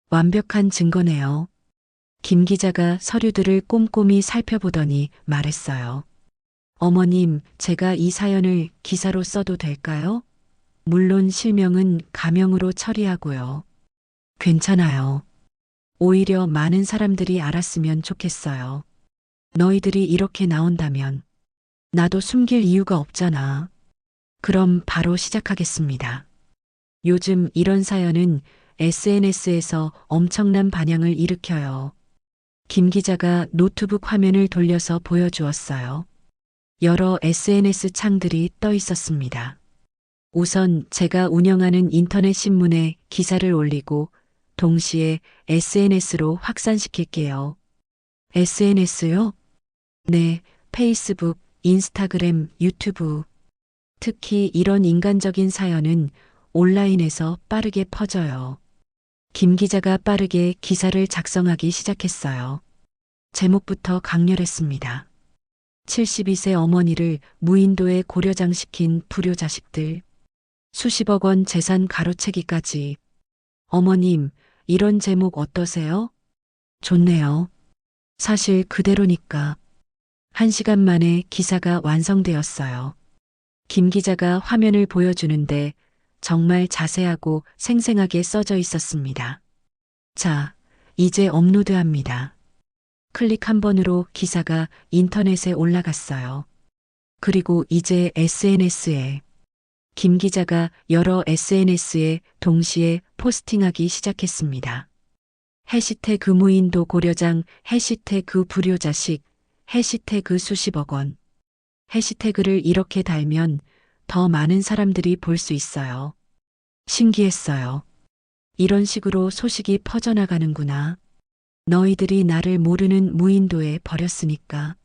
완벽한 증거네요. 김 기자가 서류들을 꼼꼼히 살펴보더니 말했어요. 어머님, 제가 이 사연을 기사로 써도 될까요? 물론 실명은 가명으로 처리하고요. 괜찮아요. 오히려 많은 사람들이 알았으면 좋겠어요. 너희들이 이렇게 나온다면 나도 숨길 이유가 없잖아. 그럼 바로 시작하겠습니다. 요즘 이런 사연은 SNS에서 엄청난 반향을 일으켜요. 김 기자가 노트북 화면을 돌려서 보여주었어요. 여러 SNS 창들이 떠 있었습니다. 우선 제가 운영하는 인터넷 신문에 기사를 올리고 동시에 SNS로 확산시킬게요. SNS요? 네, 페이스북, 인스타그램, 유튜브. 특히 이런 인간적인 사연은 온라인에서 빠르게 퍼져요. 김 기자가 빠르게 기사를 작성하기 시작했어요. 제목부터 강렬했습니다. 72세 어머니를 무인도에 고려장시킨 불효 자식들. 수십억 원 재산 가로채기까지. 어머님, 이런 제목 어떠세요? 좋네요. 사실 그대로니까. 1시간 만에 기사가 완성되었어요. 김 기자가 화면을 보여주는데 정말 자세하고 생생하게 써져 있었습니다. 자, 이제 업로드합니다. 클릭 한 번으로 기사가 인터넷에 올라갔어요. 그리고 이제 SNS에. 김 기자가 여러 SNS에 동시에 포스팅하기 시작했습니다. 해시태그 무인도 고려장, 해시태그 불효자식, 해시태그 수십억 원. 해시태그를 이렇게 달면 더 많은 사람들이 볼 수 있어요. 신기했어요. 이런 식으로 소식이 퍼져나가는구나. 너희들이 나를 모르는 무인도에 버렸으니까.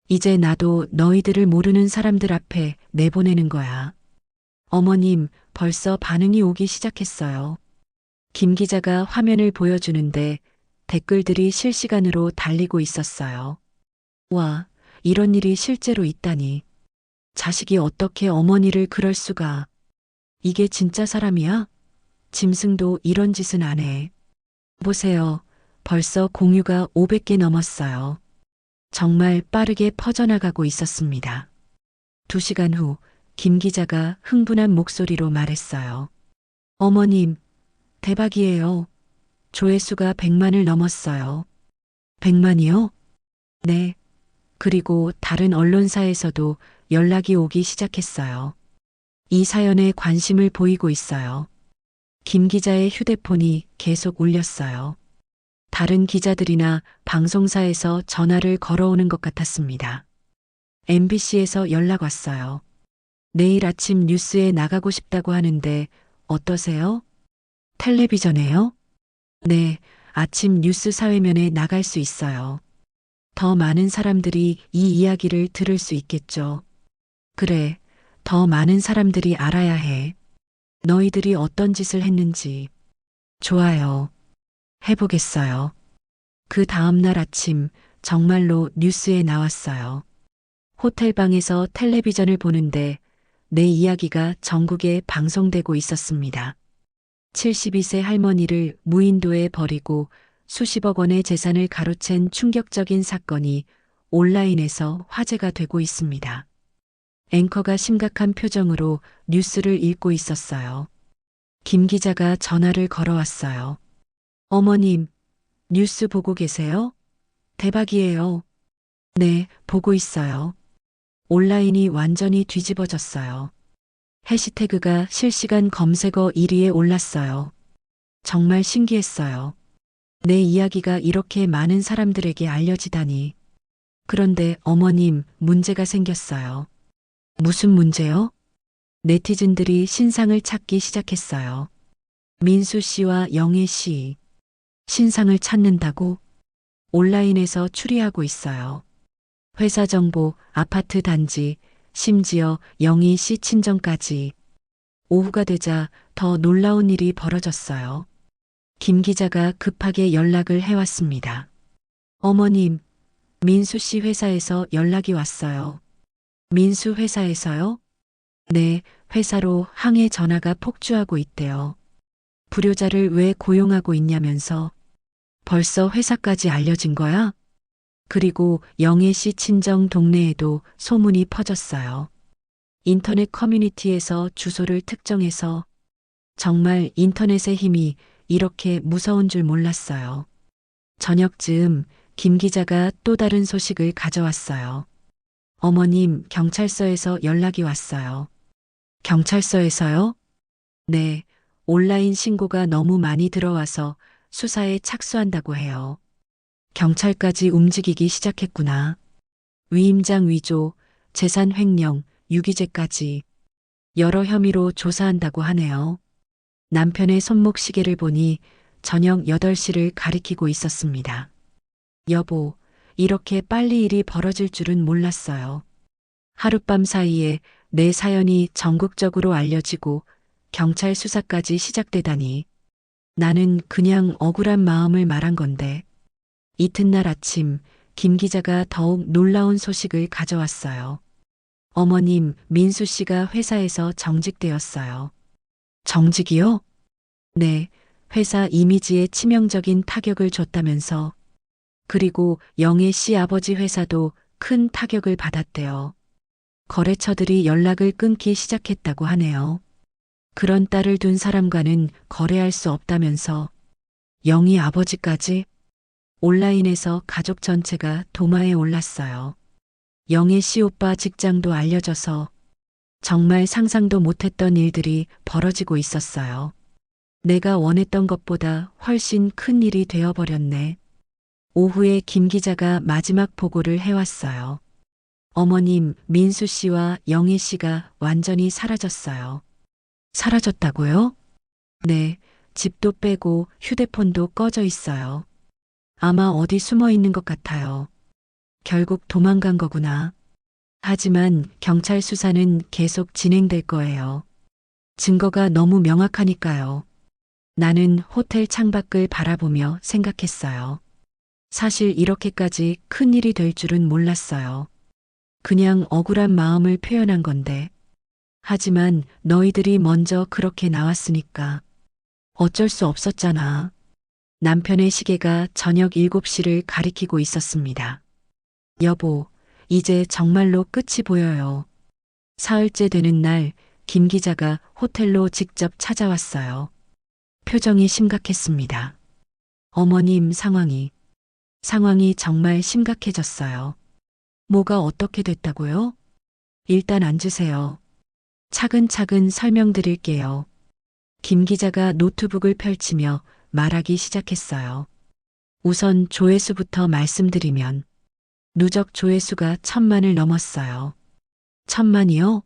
이제 나도 너희들을 모르는 사람들 앞에 내보내는 거야. 어머님, 벌써 반응이 오기 시작했어요. 김 기자가 화면을 보여주는데 댓글들이 실시간으로 달리고 있었어요. 와, 이런 일이 실제로 있다니. 자식이 어떻게 어머니를 그럴 수가. 이게 진짜 사람이야? 짐승도 이런 짓은 안 해. 보세요. 벌써 공유가 500개 넘었어요. 정말 빠르게 퍼져나가고 있었습니다. 2시간 후, 김 기자가 흥분한 목소리로 말했어요. 어머님, 대박이에요. 조회수가 100만을 넘었어요. 100만이요? 네. 그리고 다른 언론사에서도 연락이 오기 시작했어요. 이 사연에 관심을 보이고 있어요. 김 기자의 휴대폰이 계속 울렸어요. 다른 기자들이나 방송사에서 전화를 걸어오는 것 같았습니다. MBC에서 연락 왔어요. 내일 아침 뉴스에 나가고 싶다고 하는데 어떠세요? 텔레비전에요? 네, 아침 뉴스 사회면에 나갈 수 있어요. 더 많은 사람들이 이 이야기를 들을 수 있겠죠. 그래, 더 많은 사람들이 알아야 해. 너희들이 어떤 짓을 했는지. 좋아요. 해보겠어요. 그 다음날 아침 정말로 뉴스에 나왔어요. 호텔방에서 텔레비전을 보는데 내 이야기가 전국에 방송되고 있었습니다. 72세 할머니를 무인도에 버리고 수십억 원의 재산을 가로챈 충격적인 사건이 온라인에서 화제가 되고 있습니다. 앵커가 심각한 표정으로 뉴스를 읽고 있었어요. 김 기자가 전화를 걸어왔어요. 어머님, 뉴스 보고 계세요? 대박이에요. 네, 보고 있어요. 온라인이 완전히 뒤집어졌어요. 해시태그가 실시간 검색어 1위에 올랐어요. 정말 신기했어요. 내 이야기가 이렇게 많은 사람들에게 알려지다니. 그런데 어머님, 문제가 생겼어요. 무슨 문제요? 네티즌들이 신상을 찾기 시작했어요. 민수 씨와 영애 씨. 신상을 찾는다고? 온라인에서 추리하고 있어요. 회사 정보, 아파트 단지, 심지어 영희 씨 친정까지. 오후가 되자 더 놀라운 일이 벌어졌어요. 김 기자가 급하게 연락을 해왔습니다. 어머님, 민수 씨 회사에서 연락이 왔어요. 민수 회사에서요? 네, 회사로 항해 전화가 폭주하고 있대요. 불효자를 왜 고용하고 있냐면서. 벌써 회사까지 알려진 거야? 그리고 영애 씨 친정 동네에도 소문이 퍼졌어요. 인터넷 커뮤니티에서 주소를 특정해서. 정말 인터넷의 힘이 이렇게 무서운 줄 몰랐어요. 저녁쯤 김 기자가 또 다른 소식을 가져왔어요. 어머님, 경찰서에서 연락이 왔어요. 경찰서에서요? 네, 온라인 신고가 너무 많이 들어와서 수사에 착수한다고 해요. 경찰까지 움직이기 시작했구나. 위임장 위조, 재산 횡령, 유기죄까지 여러 혐의로 조사한다고 하네요. 남편의 손목시계를 보니 저녁 8시를 가리키고 있었습니다. 여보, 이렇게 빨리 일이 벌어질 줄은 몰랐어요. 하룻밤 사이에 내 사연이 전국적으로 알려지고 경찰 수사까지 시작되다니. 나는 그냥 억울한 마음을 말한 건데. 이튿날 아침 김 기자가 더욱 놀라운 소식을 가져왔어요. 어머님, 민수 씨가 회사에서 정직되었어요. 정직이요? 네, 회사 이미지에 치명적인 타격을 줬다면서. 그리고 영애 씨 아버지 회사도 큰 타격을 받았대요. 거래처들이 연락을 끊기 시작했다고 하네요. 그런 딸을 둔 사람과는 거래할 수 없다면서. 영희 아버지까지? 온라인에서 가족 전체가 도마에 올랐어요. 영애 씨 오빠 직장도 알려져서 정말 상상도 못했던 일들이 벌어지고 있었어요. 내가 원했던 것보다 훨씬 큰 일이 되어버렸네. 오후에 김 기자가 마지막 보고를 해왔어요. 어머님, 민수 씨와 영애 씨가 완전히 사라졌어요. 사라졌다고요? 네, 집도 빼고 휴대폰도 꺼져 있어요. 아마 어디 숨어 있는 것 같아요. 결국 도망간 거구나. 하지만 경찰 수사는 계속 진행될 거예요. 증거가 너무 명확하니까요. 나는 호텔 창밖을 바라보며 생각했어요. 사실 이렇게까지 큰 일이 될 줄은 몰랐어요. 그냥 억울한 마음을 표현한 건데. 하지만 너희들이 먼저 그렇게 나왔으니까. 어쩔 수 없었잖아. 남편의 시계가 저녁 7시를 가리키고 있었습니다. 여보, 이제 정말로 끝이 보여요. 사흘째 되는 날, 김 기자가 호텔로 직접 찾아왔어요. 표정이 심각했습니다. 어머님, 상황이 정말 심각해졌어요. 뭐가 어떻게 됐다고요? 일단 앉으세요. 차근차근 설명드릴게요. 김 기자가 노트북을 펼치며 말하기 시작했어요. 우선 조회수부터 말씀드리면 누적 조회수가 1,000만을 넘었어요. 1,000만이요?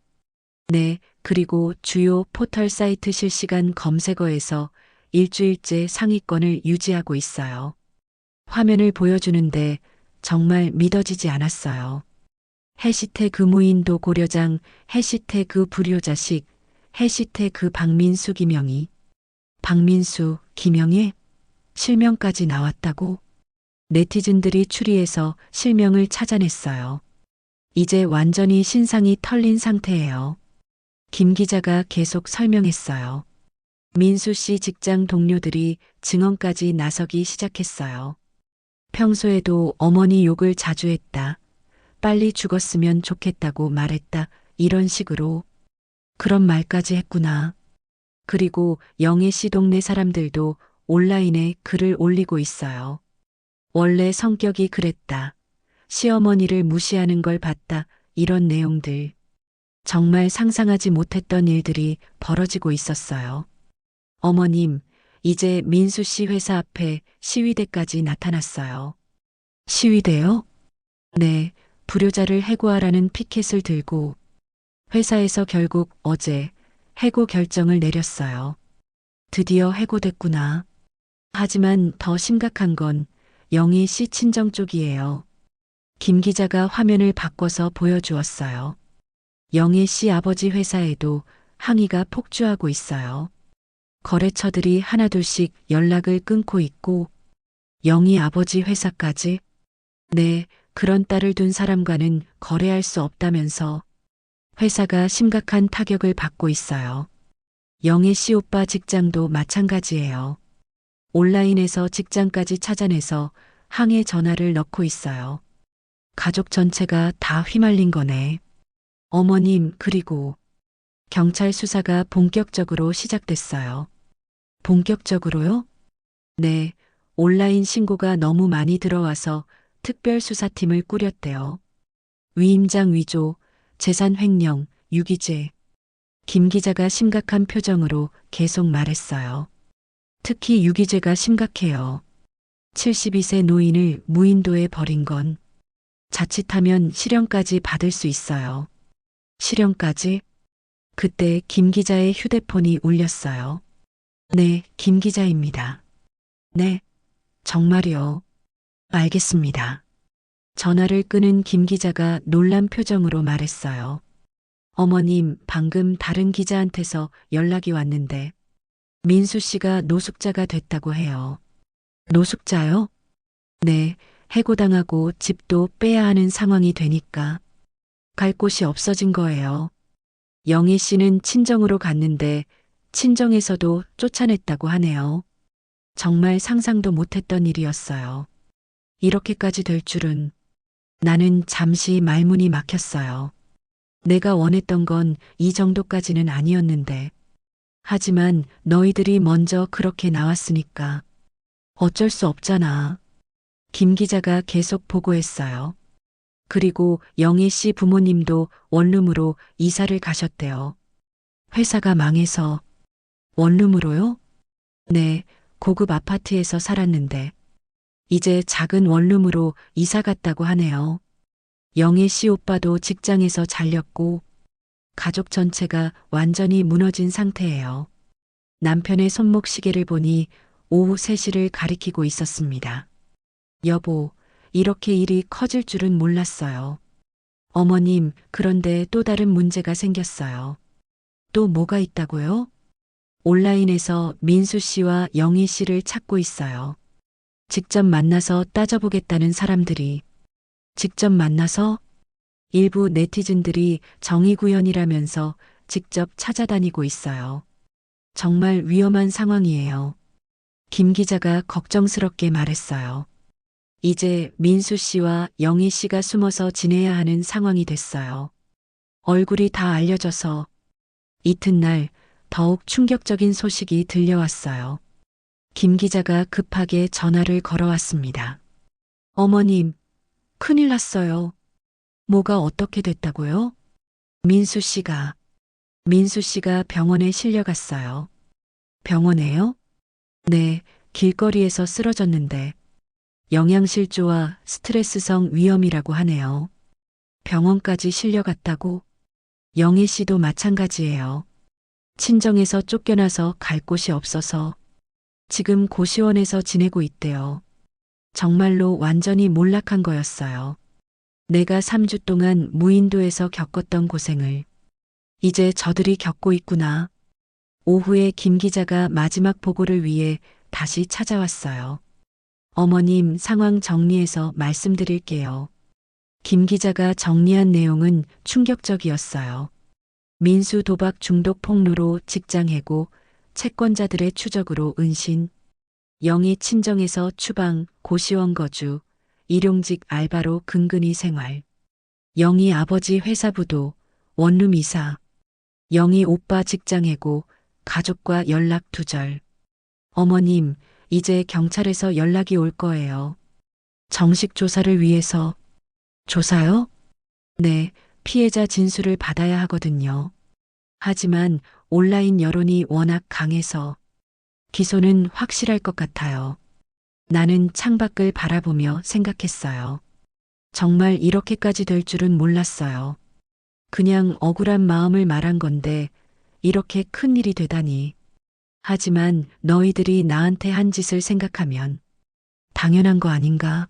네, 그리고 주요 포털 사이트 실시간 검색어에서 일주일째 상위권을 유지하고 있어요. 화면을 보여주는데 정말 믿어지지 않았어요. 해시태그 무인도 고려장, 해시태그 불효자식, 해시태그 박민수 김영희. 박민수, 김영희? 실명까지 나왔다고? 네티즌들이 추리해서 실명을 찾아냈어요. 이제 완전히 신상이 털린 상태예요. 김 기자가 계속 설명했어요. 민수 씨 직장 동료들이 증언까지 나서기 시작했어요. 평소에도 어머니 욕을 자주 했다. 빨리 죽었으면 좋겠다고 말했다. 이런 식으로. 그런 말까지 했구나. 그리고 영애 씨 동네 사람들도 온라인에 글을 올리고 있어요. 원래 성격이 그랬다. 시어머니를 무시하는 걸 봤다. 이런 내용들. 정말 상상하지 못했던 일들이 벌어지고 있었어요. 어머님, 이제 민수 씨 회사 앞에 시위대까지 나타났어요. 시위대요? 네, 불효자를 해고하라는 피켓을 들고 회사에서 결국 어제 해고 결정을 내렸어요. 드디어 해고됐구나. 하지만 더 심각한 건 영희 씨 친정 쪽이에요. 김 기자가 화면을 바꿔서 보여주었어요. 영희 씨 아버지 회사에도 항의가 폭주하고 있어요. 거래처들이 하나둘씩 연락을 끊고 있고 영희 아버지 회사까지. 네, 그런 딸을 둔 사람과는 거래할 수 없다면서 회사가 심각한 타격을 받고 있어요. 영애 씨 오빠 직장도 마찬가지예요. 온라인에서 직장까지 찾아내서 항해 전화를 넣고 있어요. 가족 전체가 다 휘말린 거네. 어머님, 그리고 경찰 수사가 본격적으로 시작됐어요. 본격적으로요? 네, 온라인 신고가 너무 많이 들어와서 특별수사팀을 꾸렸대요. 위임장 위조, 재산 횡령, 유기죄. 김 기자가 심각한 표정으로 계속 말했어요. 특히 유기죄가 심각해요. 72세 노인을 무인도에 버린 건 자칫하면 실형까지 받을 수 있어요. 실형까지? 그때 김 기자의 휴대폰이 울렸어요. 네, 김 기자입니다. 네, 정말이요. 알겠습니다. 전화를 끄는 김 기자가 놀란 표정으로 말했어요. 어머님, 방금 다른 기자한테서 연락이 왔는데 민수 씨가 노숙자가 됐다고 해요. 노숙자요? 네, 해고당하고 집도 빼야 하는 상황이 되니까 갈 곳이 없어진 거예요. 영희 씨는 친정으로 갔는데 친정에서도 쫓아냈다고 하네요. 정말 상상도 못했던 일이었어요. 이렇게까지 될 줄은. 나는 잠시 말문이 막혔어요. 내가 원했던 건 이 정도까지는 아니었는데. 하지만 너희들이 먼저 그렇게 나왔으니까 어쩔 수 없잖아. 김 기자가 계속 보고했어요. 그리고 영희 씨 부모님도 원룸으로 이사를 가셨대요. 회사가 망해서. 원룸으로요? 네, 고급 아파트에서 살았는데 이제 작은 원룸으로 이사 갔다고 하네요. 영희 씨 오빠도 직장에서 잘렸고 가족 전체가 완전히 무너진 상태예요. 남편의 손목 시계를 보니 오후 3시를 가리키고 있었습니다. 여보, 이렇게 일이 커질 줄은 몰랐어요. 어머님, 그런데 또 다른 문제가 생겼어요. 또 뭐가 있다고요? 온라인에서 민수 씨와 영희 씨를 찾고 있어요. 직접 만나서 따져보겠다는 사람들이. 직접 만나서? 일부 네티즌들이 정의구현이라면서 직접 찾아다니고 있어요. 정말 위험한 상황이에요. 김 기자가 걱정스럽게 말했어요. 이제 민수 씨와 영희 씨가 숨어서 지내야 하는 상황이 됐어요. 얼굴이 다 알려져서 이튿날 더욱 충격적인 소식이 들려왔어요. 김 기자가 급하게 전화를 걸어왔습니다. 어머님, 큰일 났어요. 뭐가 어떻게 됐다고요? 민수 씨가 병원에 실려갔어요. 병원에요? 네, 길거리에서 쓰러졌는데 영양실조와 스트레스성 위염이라고 하네요. 병원까지 실려갔다고? 영희 씨도 마찬가지예요. 친정에서 쫓겨나서 갈 곳이 없어서 지금 고시원에서 지내고 있대요. 정말로 완전히 몰락한 거였어요. 내가 3주 동안 무인도에서 겪었던 고생을 이제 저들이 겪고 있구나. 오후에 김 기자가 마지막 보고를 위해 다시 찾아왔어요. 어머님, 상황 정리해서 말씀드릴게요. 김 기자가 정리한 내용은 충격적이었어요. 민수 도박 중독 폭로로 직장 해고, 채권자들의 추적으로 은신, 영희 친정에서 추방, 고시원 거주, 일용직 알바로 근근히 생활, 영희 아버지 회사 부도, 원룸 이사, 영희 오빠 직장 해고, 가족과 연락 두절. 어머님, 이제 경찰에서 연락이 올 거예요. 정식 조사를 위해서. 조사요? 네, 피해자 진술을 받아야 하거든요. 하지만 온라인 여론이 워낙 강해서 기소는 확실할 것 같아요. 나는 창밖을 바라보며 생각했어요. 정말 이렇게까지 될 줄은 몰랐어요. 그냥 억울한 마음을 말한 건데 이렇게 큰 일이 되다니. 하지만 너희들이 나한테 한 짓을 생각하면 당연한 거 아닌가?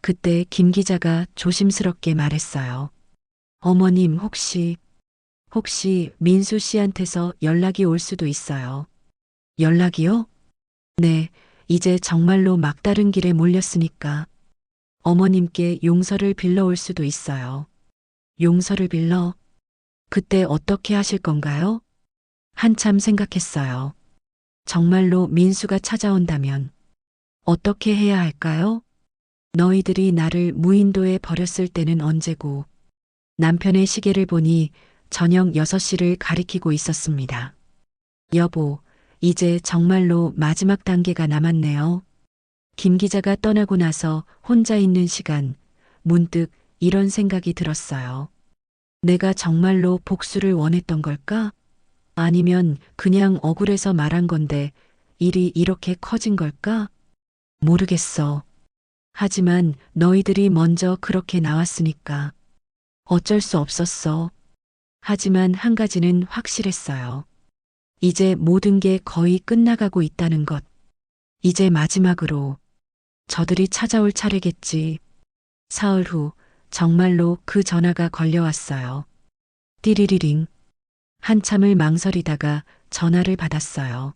그때 김 기자가 조심스럽게 말했어요. 어머님, 혹시 민수 씨한테서 연락이 올 수도 있어요. 연락이요? 네, 이제 정말로 막다른 길에 몰렸으니까 어머님께 용서를 빌러 올 수도 있어요. 용서를 빌러? 그때 어떻게 하실 건가요? 한참 생각했어요. 정말로 민수가 찾아온다면 어떻게 해야 할까요? 너희들이 나를 무인도에 버렸을 때는 언제고. 남편의 시계를 보니 저녁 6시를 가리키고 있었습니다. 여보, 이제 정말로 마지막 단계가 남았네요. 김 기자가 떠나고 나서 혼자 있는 시간, 문득 이런 생각이 들었어요. 내가 정말로 복수를 원했던 걸까? 아니면 그냥 억울해서 말한 건데 일이 이렇게 커진 걸까? 모르겠어. 하지만 너희들이 먼저 그렇게 나왔으니까 어쩔 수 없었어. 하지만 한 가지는 확실했어요. 이제 모든 게 거의 끝나가고 있다는 것. 이제 마지막으로 저들이 찾아올 차례겠지. 사흘 후 정말로 그 전화가 걸려왔어요. 띠리리링. 한참을 망설이다가 전화를 받았어요.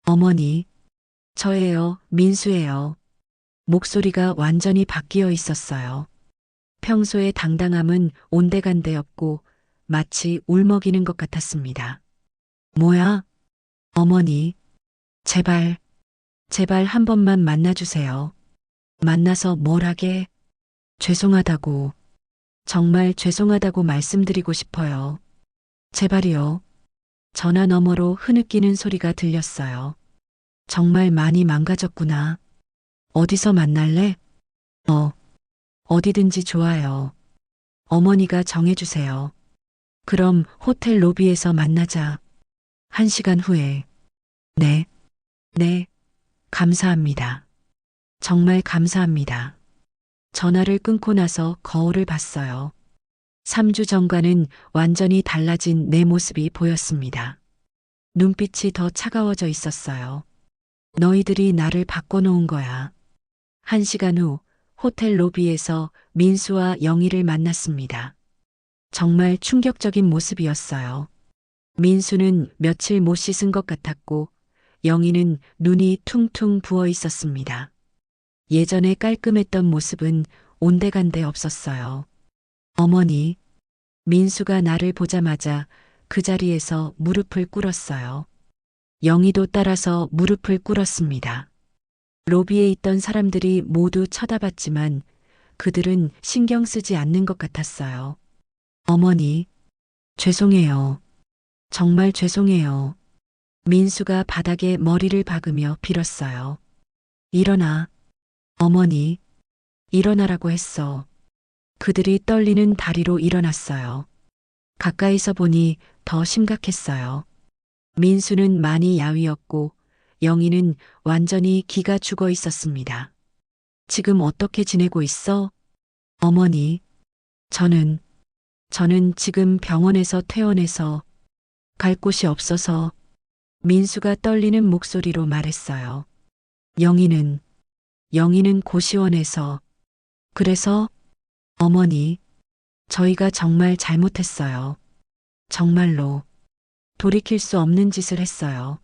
어머니, 저예요, 민수예요. 목소리가 완전히 바뀌어 있었어요. 평소의 당당함은 온데간데였고 마치 울먹이는 것 같았습니다. 뭐야? 어머니, 제발, 제발 한 번만 만나주세요. 만나서 뭘 하게? 죄송하다고, 정말 죄송하다고 말씀드리고 싶어요. 제발이요. 전화 너머로 흐느끼는 소리가 들렸어요. 정말 많이 망가졌구나. 어디서 만날래? 어디든지 좋아요. 어머니가 정해주세요. 그럼 호텔 로비에서 만나자. 1시간 후에. 네. 네. 감사합니다. 정말 감사합니다. 전화를 끊고 나서 거울을 봤어요. 3주 전과는 완전히 달라진 내 모습이 보였습니다. 눈빛이 더 차가워져 있었어요. 너희들이 나를 바꿔놓은 거야. 1시간 후 호텔 로비에서 민수와 영희를 만났습니다. 정말 충격적인 모습이었어요. 민수는 며칠 못 씻은 것 같았고 영희는 눈이 퉁퉁 부어 있었습니다. 예전에 깔끔했던 모습은 온데간데 없었어요. 어머니, 민수가 나를 보자마자 그 자리에서 무릎을 꿇었어요. 영희도 따라서 무릎을 꿇었습니다. 로비에 있던 사람들이 모두 쳐다봤지만 그들은 신경 쓰지 않는 것 같았어요. 어머니, 죄송해요. 정말 죄송해요. 민수가 바닥에 머리를 박으며 빌었어요. 일어나. 어머니, 일어나라고 했어. 그들이 떨리는 다리로 일어났어요. 가까이서 보니 더 심각했어요. 민수는 많이 야위었고 영희는 완전히 기가 죽어 있었습니다. 지금 어떻게 지내고 있어? 어머니, 저는 지금 병원에서 퇴원해서 갈 곳이 없어서 민수가 떨리는 목소리로 말했어요. 영희는 고시원에서 그래서 어머니, 저희가 정말 잘못했어요. 정말로 돌이킬 수 없는 짓을 했어요.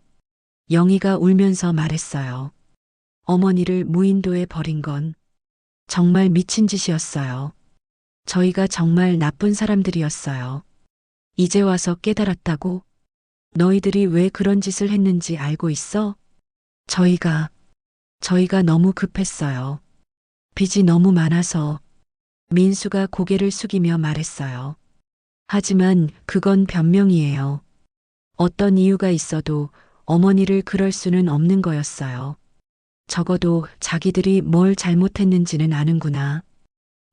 영희가 울면서 말했어요. 어머니를 무인도에 버린 건 정말 미친 짓이었어요. 저희가 정말 나쁜 사람들이었어요. 이제 와서 깨달았다고? 너희들이 왜 그런 짓을 했는지 알고 있어? 저희가 너무 급했어요. 빚이 너무 많아서. 민수가 고개를 숙이며 말했어요. 하지만 그건 변명이에요. 어떤 이유가 있어도 어머니를 그럴 수는 없는 거였어요. 적어도 자기들이 뭘 잘못했는지는 아는구나.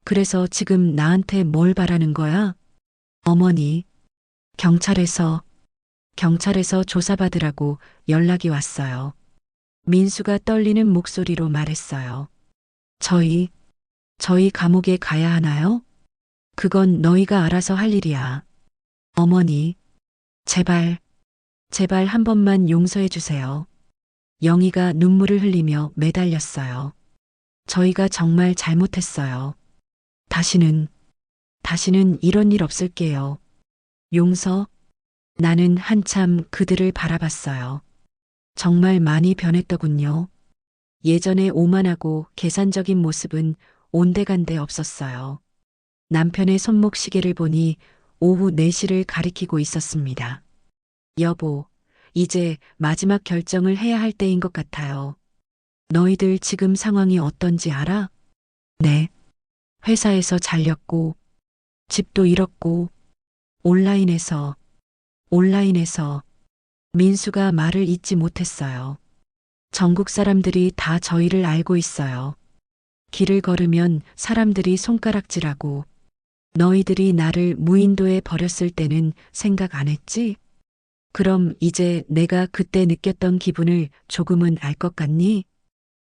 그래서 지금 나한테 뭘 바라는 거야? 어머니, 경찰에서 조사받으라고 연락이 왔어요. 민수가 떨리는 목소리로 말했어요. 저희 감옥에 가야 하나요? 그건 너희가 알아서 할 일이야. 어머니, 제발 한 번만 용서해 주세요. 영희가 눈물을 흘리며 매달렸어요. 저희가 정말 잘못했어요. 다시는 이런 일 없을게요. 용서? 나는 한참 그들을 바라봤어요. 정말 많이 변했더군요. 예전에 오만하고 계산적인 모습은 온데간데 없었어요. 남편의 손목 시계를 보니 오후 4시를 가리키고 있었습니다. 여보, 이제 마지막 결정을 해야 할 때인 것 같아요. 너희들 지금 상황이 어떤지 알아? 네. 회사에서 잘렸고, 집도 잃었고, 온라인에서. 민수가 말을 잇지 못했어요. 전국 사람들이 다 저희를 알고 있어요. 길을 걸으면 사람들이 손가락질하고, 너희들이 나를 무인도에 버렸을 때는 생각 안 했지? 그럼 이제 내가 그때 느꼈던 기분을 조금은 알 것 같니?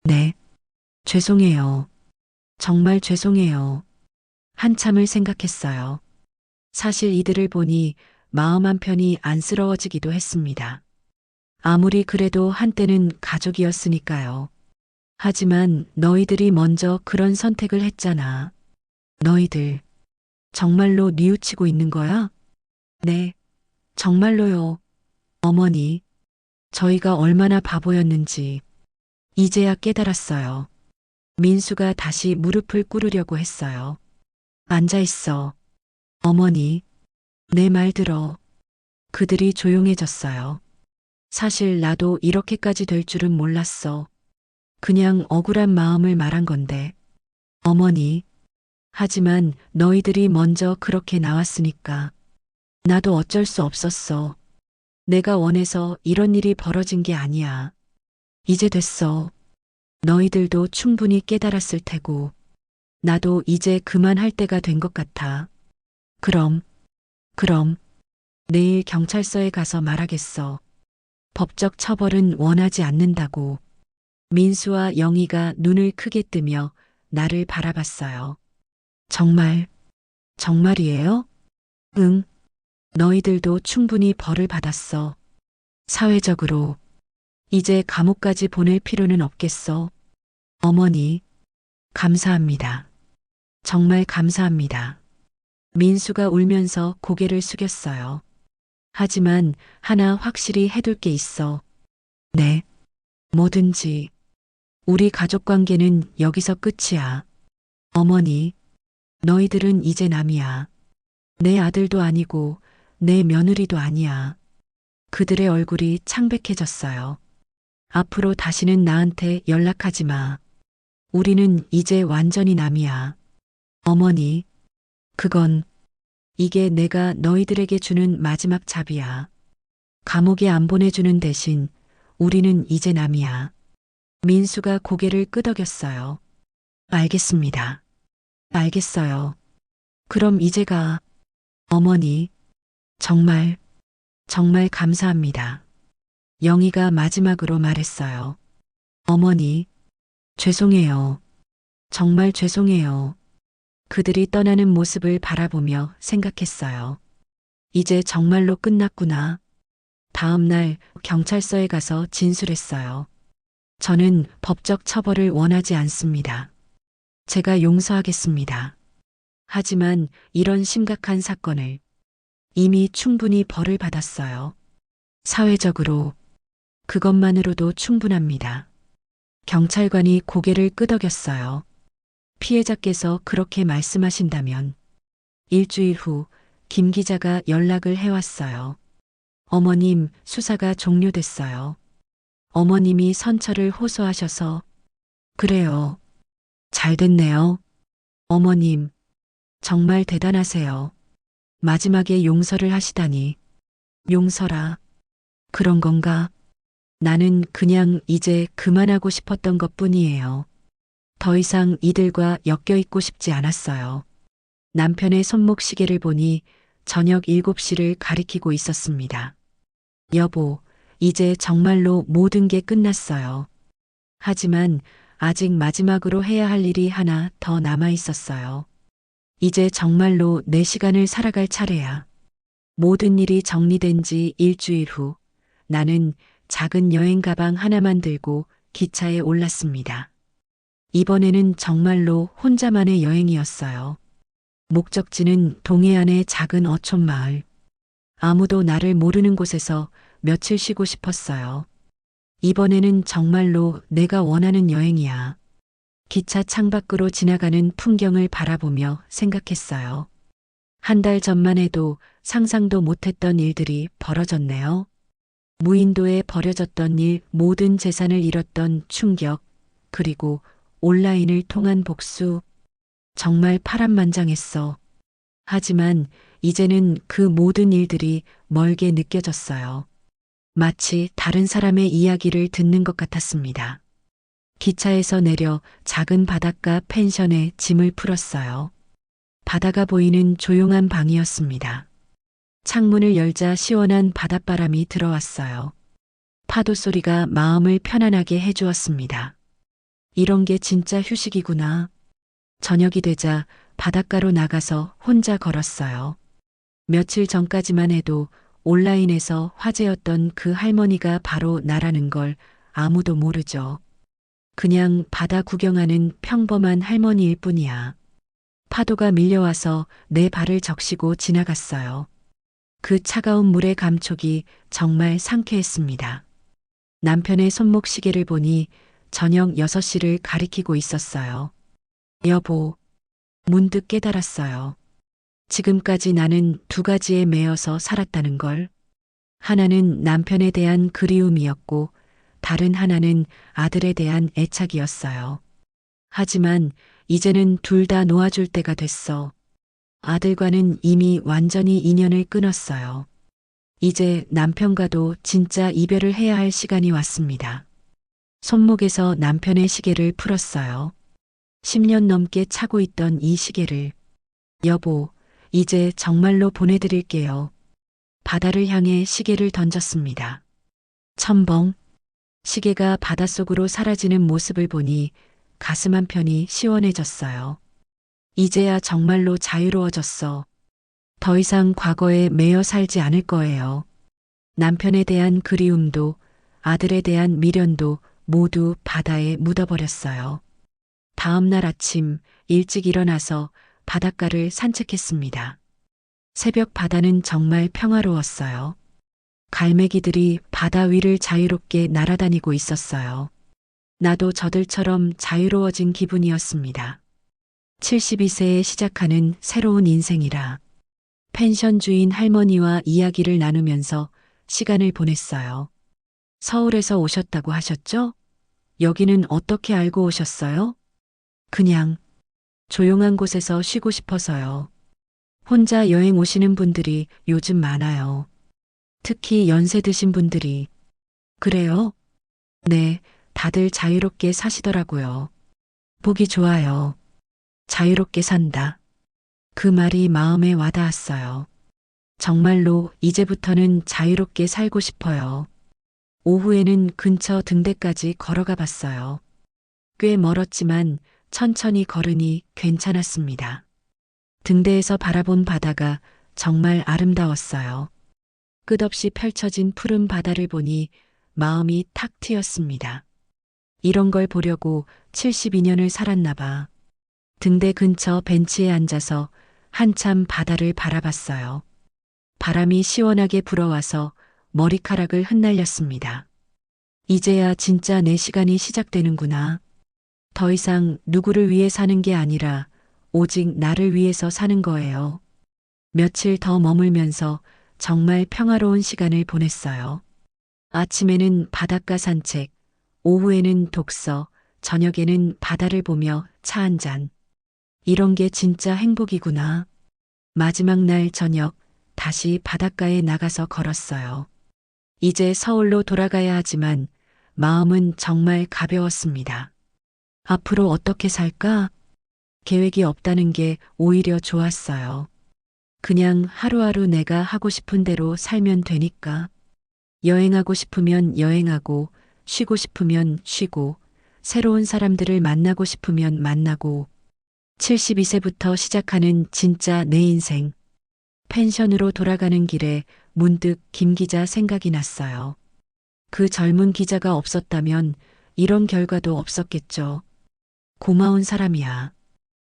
네. 죄송해요. 정말 죄송해요. 한참을 생각했어요. 사실 이들을 보니 마음 한편이 안쓰러워지기도 했습니다. 아무리 그래도 한때는 가족이었으니까요. 하지만 너희들이 먼저 그런 선택을 했잖아. 너희들 정말로 뉘우치고 있는 거야? 네, 정말로요. 어머니, 저희가 얼마나 바보였는지 이제야 깨달았어요. 민수가 다시 무릎을 꿇으려고 했어요. 앉아 있어. 어머니, 내 말 들어. 그들이 조용해졌어요. 사실 나도 이렇게까지 될 줄은 몰랐어. 그냥 억울한 마음을 말한 건데. 어머니, 하지만 너희들이 먼저 그렇게 나왔으니까. 나도 어쩔 수 없었어. 내가 원해서 이런 일이 벌어진 게 아니야. 이제 됐어. 너희들도 충분히 깨달았을 테고. 나도 이제 그만할 때가 된 것 같아. 그럼 내일 경찰서에 가서 말하겠어. 법적 처벌은 원하지 않는다고. 민수와 영희가 눈을 크게 뜨며 나를 바라봤어요. 정말이에요? 응. 너희들도 충분히 벌을 받았어. 사회적으로. 이제 감옥까지 보낼 필요는 없겠어. 어머니, 감사합니다. 정말 감사합니다. 민수가 울면서 고개를 숙였어요. 하지만 하나 확실히 해둘 게 있어. 네. 뭐든지. 우리 가족 관계는 여기서 끝이야. 어머니, 너희들은 이제 남이야. 내 아들도 아니고 내 며느리도 아니야. 그들의 얼굴이 창백해졌어요. 앞으로 다시는 나한테 연락하지 마. 우리는 이제 완전히 남이야. 어머니, 이게 내가 너희들에게 주는 마지막 잡이야. 감옥에 안 보내주는 대신 우리는 이제 남이야. 민수가 고개를 끄덕였어요. 알겠습니다. 알겠어요. 그럼 이제 가. 어머니, 정말 감사합니다. 영희가 마지막으로 말했어요. 어머니, 죄송해요. 정말 죄송해요. 그들이 떠나는 모습을 바라보며 생각했어요. 이제 정말로 끝났구나. 다음 날 경찰서에 가서 진술했어요. 저는 법적 처벌을 원하지 않습니다. 제가 용서하겠습니다. 하지만 이런 심각한 사건을 이미 충분히 벌을 받았어요. 사회적으로 그것만으로도 충분합니다. 경찰관이 고개를 끄덕였어요. 피해자께서 그렇게 말씀하신다면 일주일 후 김 기자가 연락을 해왔어요. 어머님, 수사가 종료됐어요. 어머님이 선처를 호소하셔서 그래요. 잘 됐네요. 어머님, 정말 대단하세요. 마지막에 용서를 하시다니. 용서라. 그런 건가? 나는 그냥 이제 그만하고 싶었던 것뿐이에요. 더 이상 이들과 엮여있고 싶지 않았어요. 남편의 손목 시계를 보니 저녁 7시를 가리키고 있었습니다. 여보, 이제 정말로 모든 게 끝났어요. 하지만 아직 마지막으로 해야 할 일이 하나 더 남아 있었어요. 이제 정말로 내 시간을 살아갈 차례야. 모든 일이 정리된 지 일주일 후 나는 작은 여행 가방 하나만 들고 기차에 올랐습니다. 이번에는 정말로 혼자만의 여행이었어요. 목적지는 동해안의 작은 어촌 마을. 아무도 나를 모르는 곳에서 며칠 쉬고 싶었어요. 이번에는 정말로 내가 원하는 여행이야. 기차 창밖으로 지나가는 풍경을 바라보며 생각했어요. 한 달 전만 해도 상상도 못했던 일들이 벌어졌네요. 무인도에 버려졌던 일, 모든 재산을 잃었던 충격, 그리고 온라인을 통한 복수. 정말 파란만장했어. 하지만 이제는 그 모든 일들이 멀게 느껴졌어요. 마치 다른 사람의 이야기를 듣는 것 같았습니다. 기차에서 내려 작은 바닷가 펜션에 짐을 풀었어요. 바다가 보이는 조용한 방이었습니다. 창문을 열자 시원한 바닷바람이 들어왔어요. 파도 소리가 마음을 편안하게 해주었습니다. 이런 게 진짜 휴식이구나. 저녁이 되자 바닷가로 나가서 혼자 걸었어요. 며칠 전까지만 해도 온라인에서 화제였던 그 할머니가 바로 나라는 걸 아무도 모르죠. 그냥 바다 구경하는 평범한 할머니일 뿐이야. 파도가 밀려와서 내 발을 적시고 지나갔어요. 그 차가운 물의 감촉이 정말 상쾌했습니다. 남편의 손목 시계를 보니 저녁 6시를 가리키고 있었어요. 여보, 문득 깨달았어요. 지금까지 나는 두 가지에 매여서 살았다는 걸. 하나는 남편에 대한 그리움이었고, 다른 하나는 아들에 대한 애착이었어요. 하지만 이제는 둘 다 놓아줄 때가 됐어. 아들과는 이미 완전히 인연을 끊었어요. 이제 남편과도 진짜 이별을 해야 할 시간이 왔습니다. 손목에서 남편의 시계를 풀었어요. 10년 넘게 차고 있던 이 시계를. 여보, 이제 정말로 보내드릴게요. 바다를 향해 시계를 던졌습니다. 첨벙. 시계가 바닷속으로 사라지는 모습을 보니 가슴 한편이 시원해졌어요. 이제야 정말로 자유로워졌어. 더 이상 과거에 매여 살지 않을 거예요. 남편에 대한 그리움도 아들에 대한 미련도 모두 바다에 묻어버렸어요. 다음 날 아침 일찍 일어나서 바닷가를 산책했습니다. 새벽 바다는 정말 평화로웠어요. 갈매기들이 바다 위를 자유롭게 날아다니고 있었어요. 나도 저들처럼 자유로워진 기분이었습니다. 72세에 시작하는 새로운 인생이라. 펜션 주인 할머니와 이야기를 나누면서 시간을 보냈어요. 서울에서 오셨다고 하셨죠? 여기는 어떻게 알고 오셨어요? 그냥 조용한 곳에서 쉬고 싶어서요. 혼자 여행 오시는 분들이 요즘 많아요. 특히 연세 드신 분들이. 그래요? 네, 다들 자유롭게 사시더라고요. 보기 좋아요. 자유롭게 산다. 그 말이 마음에 와닿았어요. 정말로 이제부터는 자유롭게 살고 싶어요. 오후에는 근처 등대까지 걸어가 봤어요. 꽤 멀었지만 천천히 걸으니 괜찮았습니다. 등대에서 바라본 바다가 정말 아름다웠어요. 끝없이 펼쳐진 푸른 바다를 보니 마음이 탁 트였습니다. 이런 걸 보려고 72년을 살았나 봐. 등대 근처 벤치에 앉아서 한참 바다를 바라봤어요. 바람이 시원하게 불어와서 머리카락을 흩날렸습니다. 이제야 진짜 내 시간이 시작되는구나. 더 이상 누구를 위해 사는 게 아니라 오직 나를 위해서 사는 거예요. 며칠 더 머물면서 정말 평화로운 시간을 보냈어요. 아침에는 바닷가 산책, 오후에는 독서, 저녁에는 바다를 보며 차 한 잔. 이런 게 진짜 행복이구나. 마지막 날 저녁 다시 바닷가에 나가서 걸었어요. 이제 서울로 돌아가야 하지만 마음은 정말 가벼웠습니다. 앞으로 어떻게 살까? 계획이 없다는 게 오히려 좋았어요. 그냥 하루하루 내가 하고 싶은 대로 살면 되니까. 여행하고 싶으면 여행하고, 쉬고 싶으면 쉬고, 새로운 사람들을 만나고 싶으면 만나고. 72세부터 시작하는 진짜 내 인생. 펜션으로 돌아가는 길에 문득 김 기자 생각이 났어요. 그 젊은 기자가 없었다면 이런 결과도 없었겠죠. 고마운 사람이야.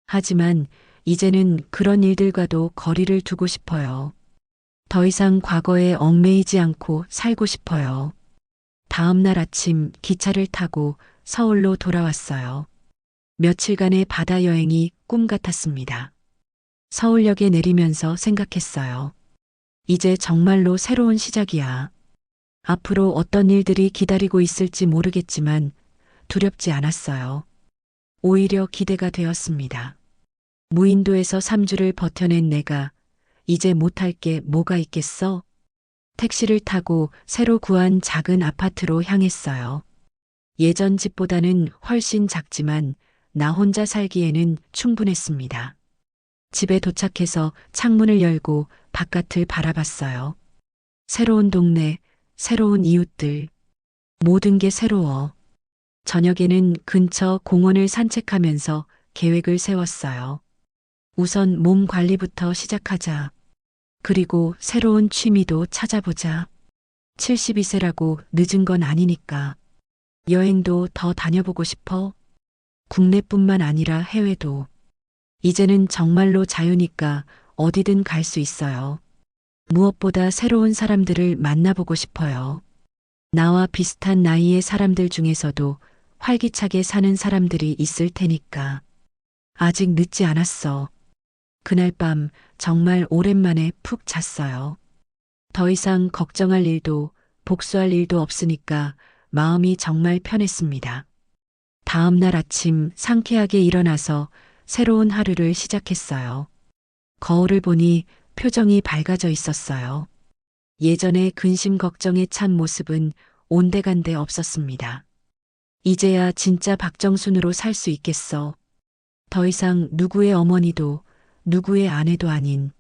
하지만 이제는 그런 일들과도 거리를 두고 싶어요. 더 이상 과거에 얽매이지 않고 살고 싶어요. 다음 날 아침 기차를 타고 서울로 돌아왔어요. 며칠간의 바다 여행이 꿈 같았습니다. 서울역에 내리면서 생각했어요. 이제 정말로 새로운 시작이야. 앞으로 어떤 일들이 기다리고 있을지 모르겠지만 두렵지 않았어요. 오히려 기대가 되었습니다. 무인도에서 3주를 버텨낸 내가 이제 못할 게 뭐가 있겠어? 택시를 타고 새로 구한 작은 아파트로 향했어요. 예전 집보다는 훨씬 작지만 나 혼자 살기에는 충분했습니다. 집에 도착해서 창문을 열고 바깥을 바라봤어요. 새로운 동네, 새로운 이웃들, 모든 게 새로워. 저녁에는 근처 공원을 산책하면서 계획을 세웠어요. 우선 몸 관리부터 시작하자. 그리고 새로운 취미도 찾아보자. 72세라고 늦은 건 아니니까. 여행도 더 다녀보고 싶어. 국내뿐만 아니라 해외도. 이제는 정말로 자유니까 어디든 갈 수 있어요. 무엇보다 새로운 사람들을 만나보고 싶어요. 나와 비슷한 나이의 사람들 중에서도 활기차게 사는 사람들이 있을 테니까. 아직 늦지 않았어. 그날 밤 정말 오랜만에 푹 잤어요. 더 이상 걱정할 일도 복수할 일도 없으니까 마음이 정말 편했습니다. 다음 날 아침 상쾌하게 일어나서 새로운 하루를 시작했어요. 거울을 보니 표정이 밝아져 있었어요. 예전에 근심 걱정에 찬 모습은 온데간데 없었습니다. 이제야 진짜 박정순으로 살 수 있겠어. 더 이상 누구의 어머니도 누구의 아내도 아닌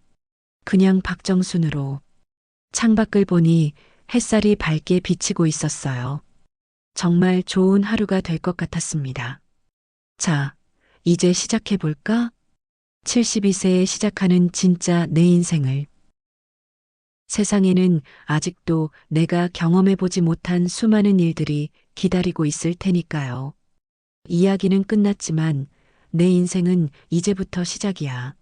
그냥 박정순으로. 창밖을 보니 햇살이 밝게 비치고 있었어요. 정말 좋은 하루가 될 것 같았습니다. 자, 이제 시작해 볼까? 72세에 시작하는 진짜 내 인생을. 세상에는 아직도 내가 경험해 보지 못한 수많은 일들이 기다리고 있을 테니까요. 이야기는 끝났지만 내 인생은 이제부터 시작이야.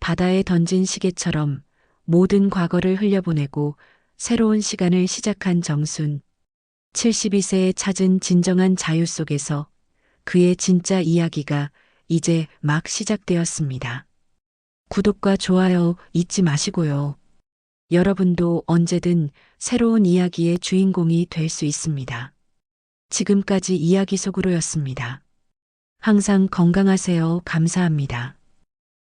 바다에 던진 시계처럼 모든 과거를 흘려보내고 새로운 시간을 시작한 정순. 72세에 찾은 진정한 자유 속에서 그의 진짜 이야기가 이제 막 시작되었습니다. 구독과 좋아요 잊지 마시고요. 여러분도 언제든 새로운 이야기의 주인공이 될 수 있습니다. 지금까지 이야기 속으로였습니다. 항상 건강하세요. 감사합니다.